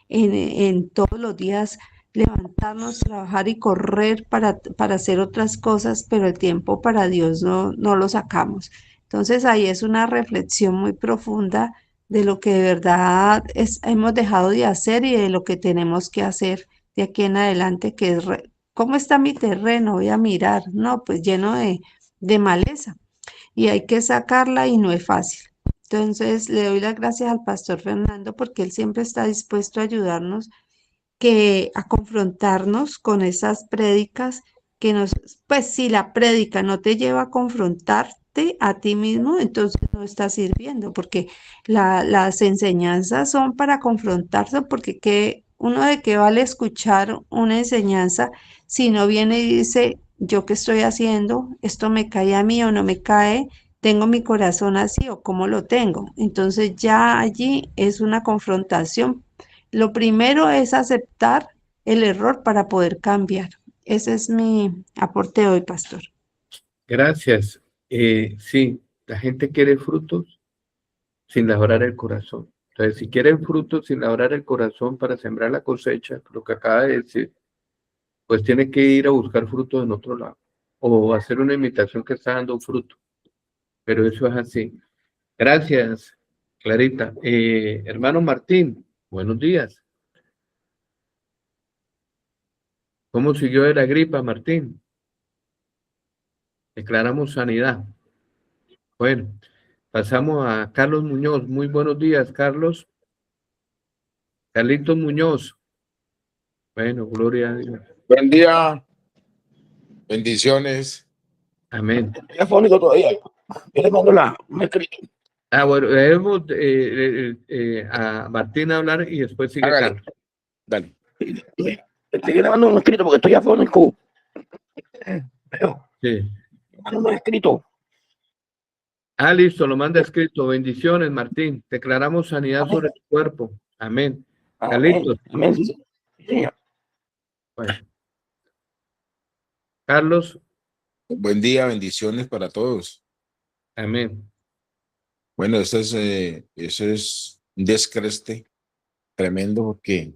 en todos los días levantarnos, trabajar y correr para hacer otras cosas, pero el tiempo para Dios no lo sacamos. Entonces ahí es una reflexión muy profunda de lo que de verdad hemos dejado de hacer y de lo que tenemos que hacer de aquí en adelante, que es, ¿cómo está mi terreno? Voy a mirar, no, pues lleno de maleza y hay que sacarla y no es fácil. Entonces le doy las gracias al pastor Fernando porque él siempre está dispuesto a ayudarnos a confrontarnos con esas prédicas que pues si la prédica no te lleva a confrontarte a ti mismo, entonces no está sirviendo, porque las enseñanzas son para confrontarse, porque uno de qué vale escuchar una enseñanza si no viene y dice, yo qué estoy haciendo, esto me cae a mí o no me cae, tengo mi corazón así o cómo lo tengo. Entonces ya allí es una confrontación. Lo primero es aceptar el error para poder cambiar. Ese es mi aporte hoy, pastor. Gracias. Sí, la gente quiere frutos sin labrar el corazón. Entonces, si quieren frutos sin labrar el corazón para sembrar la cosecha, lo que acaba de decir, pues tiene que ir a buscar frutos en otro lado o hacer una imitación que está dando fruto. Pero eso es así. Gracias, Clarita. Hermano Martín, buenos días. ¿Cómo siguió de la gripa, Martín? Declaramos sanidad. Bueno, pasamos a Carlos Muñoz. Muy buenos días, Carlos. Carlitos Muñoz. Bueno, gloria a Dios. Buen día, bendiciones. Amén. Estoy afónico todavía. Yo le mando un escrito. Bueno, debemos a Martín hablar y después sigue Hágale. Carlos. Dale. Estoy grabando un escrito porque estoy afónico. Sí. Mando un escrito. Listo, lo manda escrito. Bendiciones, Martín. Declaramos sanidad Amén. sobre tu cuerpo. Amén. Amén. Carlitos. Amén. Sí, señor. Bueno. Carlos. Buen día, bendiciones para todos. Amén. Bueno, eso es un descreste tremendo porque,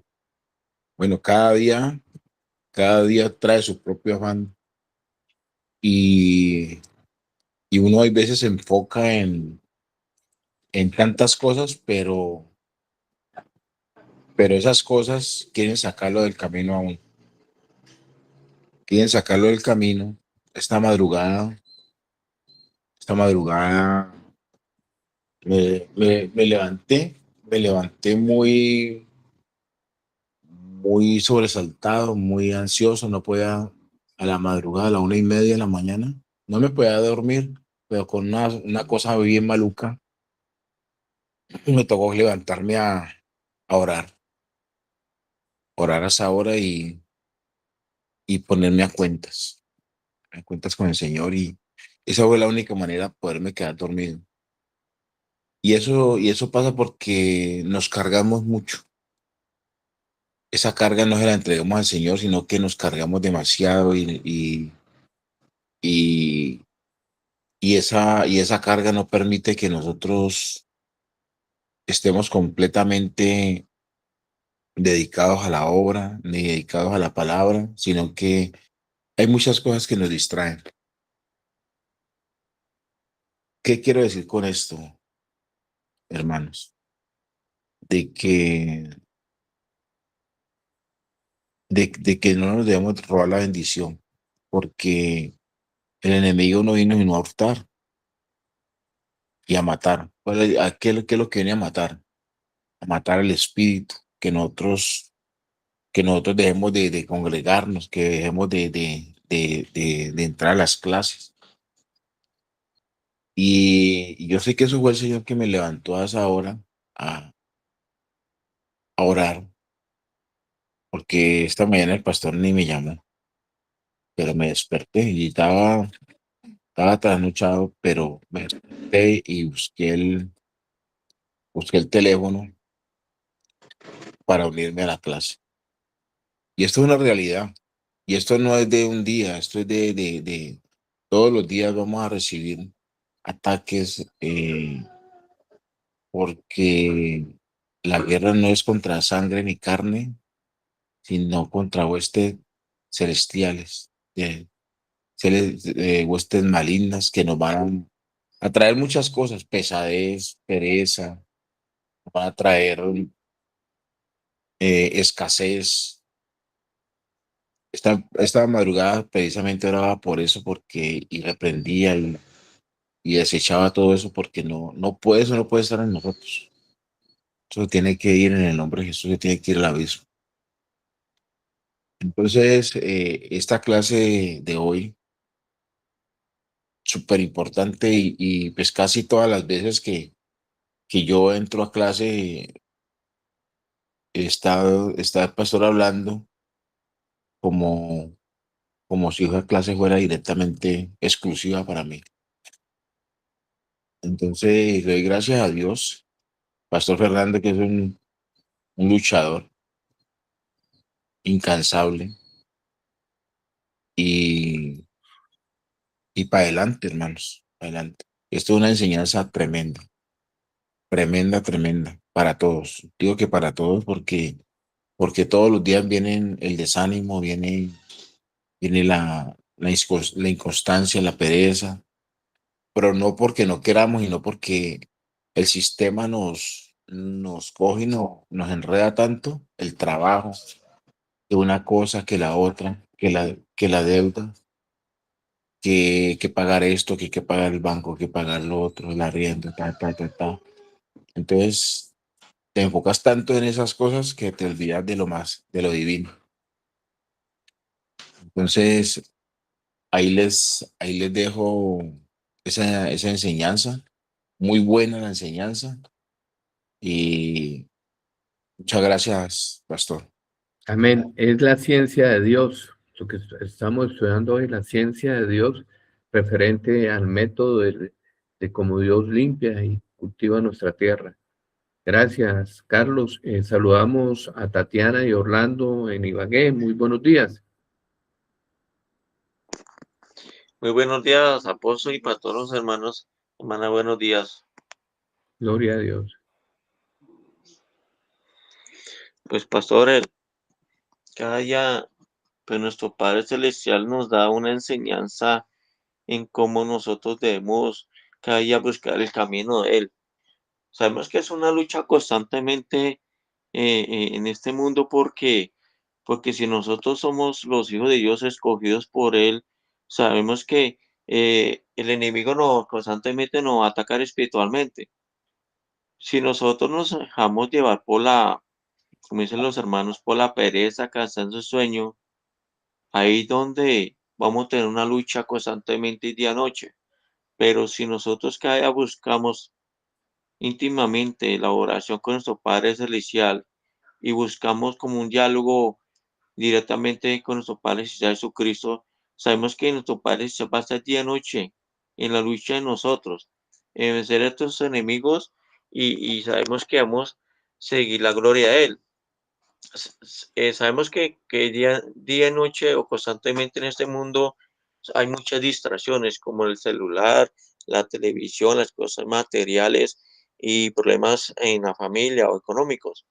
bueno, cada día trae su propio afán y uno hay veces se enfoca en tantas cosas, pero esas cosas quieren sacarlo del camino aún. Quieren sacarlo del camino. Esta madrugada me levanté muy sobresaltado, muy ansioso. No podía, a la madrugada, a la 1:30 de la mañana, no me podía dormir, pero con una cosa bien maluca. Me tocó levantarme a orar a esa hora y ponerme a cuentas con el Señor, y esa fue la única manera de poderme quedar dormido. Y eso pasa porque nos cargamos mucho. Esa carga no se la entregamos al Señor, sino que nos cargamos demasiado y, esa carga no permite que nosotros estemos completamente dedicados a la obra, ni dedicados a la palabra, sino que hay muchas cosas que nos distraen. ¿Qué quiero decir con esto, hermanos? De que no nos debemos robar la bendición, porque el enemigo no vino sino a hurtar y a matar. ¿Qué es lo que viene a matar? A matar el espíritu, que nosotros dejemos de congregarnos, que dejemos de entrar a las clases. Y yo sé que eso fue el Señor que me levantó a esa hora a orar, porque esta mañana el pastor ni me llamó, pero me desperté y estaba trasnochado, pero me desperté y busqué el teléfono para unirme a la clase. Y esto es una realidad. Y esto no es de un día, esto es de todos los días vamos a recibir ataques, porque la guerra no es contra sangre ni carne, sino contra huestes celestiales, huestes malignas que nos van a traer muchas cosas, pesadez, pereza, nos van a traer escasez. Esta madrugada precisamente oraba por eso, porque y reprendía y desechaba todo eso, porque eso no puede estar en nosotros. Eso tiene que ir en el nombre de Jesús, se tiene que ir al abismo. Entonces, esta clase de hoy, súper importante pues casi todas las veces que yo entro a clase, está el pastor hablando como, como si esa clase fuera directamente exclusiva para mí. Entonces, le doy gracias a Dios, Pastor Fernando, que es un luchador incansable y, y para adelante, hermanos, para adelante. Esto es una enseñanza tremenda, tremenda, tremenda para todos. Digo que para todos porque todos los días vienen el desánimo, viene la inconstancia, la pereza, pero no porque no queramos, sino porque el sistema nos coge y nos enreda tanto, el trabajo, que una cosa, que la otra, que la deuda, que pagar esto, que hay que pagar el banco, que pagar lo otro, el arriendo, ta, ta, ta, ta. Entonces, te enfocas tanto en esas cosas que te olvidas de lo más, de lo divino. Entonces, ahí les dejo esa enseñanza, muy buena la enseñanza y muchas gracias, pastor. Amén. Es la ciencia de Dios. Lo que estamos estudiando hoy, la ciencia de Dios, referente al método de cómo Dios limpia y cultiva nuestra tierra. Gracias, Carlos. Saludamos a Tatiana y Orlando en Ibagué. Muy buenos días. Muy buenos días, apóstol, y para todos los hermanos. Hermana, buenos días. Gloria a Dios. Pues, pastor, cada día, pues nuestro Padre Celestial nos da una enseñanza en cómo nosotros debemos cada día buscar el camino de Él. Sabemos que es una lucha constantemente en este mundo porque si nosotros somos los hijos de Dios escogidos por Él, sabemos que el enemigo constantemente nos va a atacar espiritualmente. Si nosotros nos dejamos llevar como dicen los hermanos, por la pereza, cansancio, sueño, ahí donde vamos a tener una lucha constantemente día y noche. Pero si nosotros cada día buscamos íntimamente la oración con nuestro Padre Celestial y buscamos como un diálogo directamente con nuestro Padre Celestial Jesucristo, sabemos que nuestro Padre Celestial va a estar día y noche en la lucha de nosotros, en vencer a estos enemigos y sabemos que vamos a seguir la gloria de Él. Sabemos que día y noche o constantemente en este mundo hay muchas distracciones como el celular, la televisión, las cosas materiales y problemas en la familia o económicos.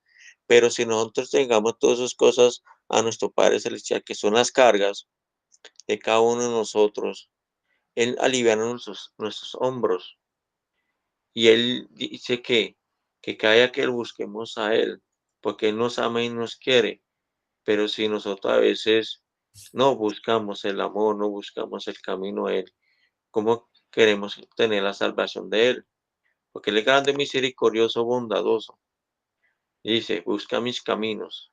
Pero si nosotros tengamos todas esas cosas a nuestro Padre Celestial, que son las cargas de cada uno de nosotros, Él alivia nuestros hombros y Él dice que cada día que busquemos a Él, porque Él nos ama y nos quiere. Pero si nosotros a veces no buscamos el amor, no buscamos el camino a Él, ¿cómo queremos tener la salvación de Él? Porque Él es grande, misericordioso, bondadoso. Y dice, busca mis caminos.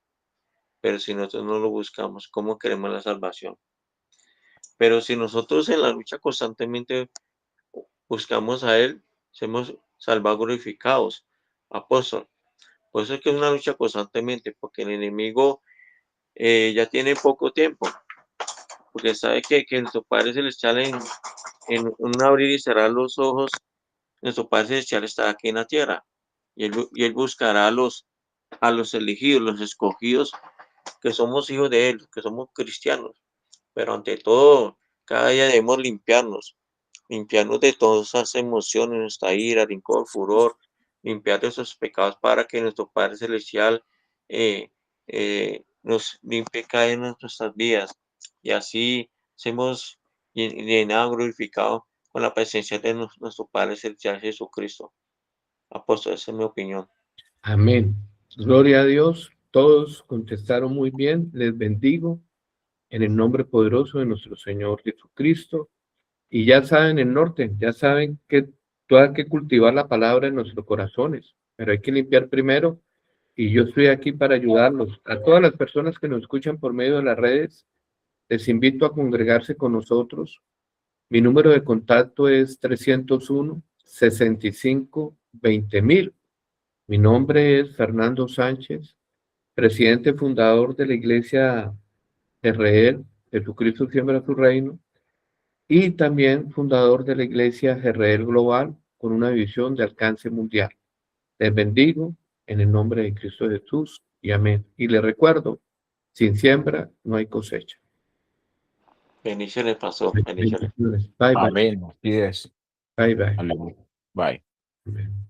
Pero si nosotros no lo buscamos, ¿cómo queremos la salvación? Pero si nosotros en la lucha constantemente buscamos a Él, somos salvados, glorificados. Apóstol. Por eso es que es una lucha constantemente, porque el enemigo ya tiene poco tiempo. Porque sabe que nuestro Padre Celestial en un abrir y cerrar los ojos, nuestro Padre Celestial está aquí en la tierra. Y él buscará a los elegidos, los escogidos, que somos hijos de Él, que somos cristianos. Pero ante todo, cada día debemos limpiarnos de todas esas emociones, nuestra ira, rincón, furor, limpiar de esos pecados para que nuestro Padre Celestial nos limpie cada una de nuestras vidas y así seamos llenados, glorificados con la presencia de nuestro Padre Celestial Jesucristo. Apóstol, esa es mi opinión. Amén. Gloria a Dios. Todos contestaron muy bien. Les bendigo en el nombre poderoso de nuestro Señor Jesucristo. Y ya saben el norte, ya saben que hay que cultivar la palabra en nuestros corazones, pero hay que limpiar primero. Y yo estoy aquí para ayudarlos. A todas las personas que nos escuchan por medio de las redes, les invito a congregarse con nosotros. Mi número de contacto es 301-65-20,000. Mi nombre es Fernando Sánchez, presidente fundador de la Iglesia de Israel, Jesucristo Siembra Su Reino, y también fundador de la Iglesia Israel Global, con una visión de alcance mundial. Les bendigo en el nombre de Cristo Jesús y amén. Y les recuerdo, sin siembra no hay cosecha. Bendiciones, pastor. Bendiciones. Bendiciones. Bye, bye. Amén. Así es. Bye, bye. Aleluya. Bye. Amén.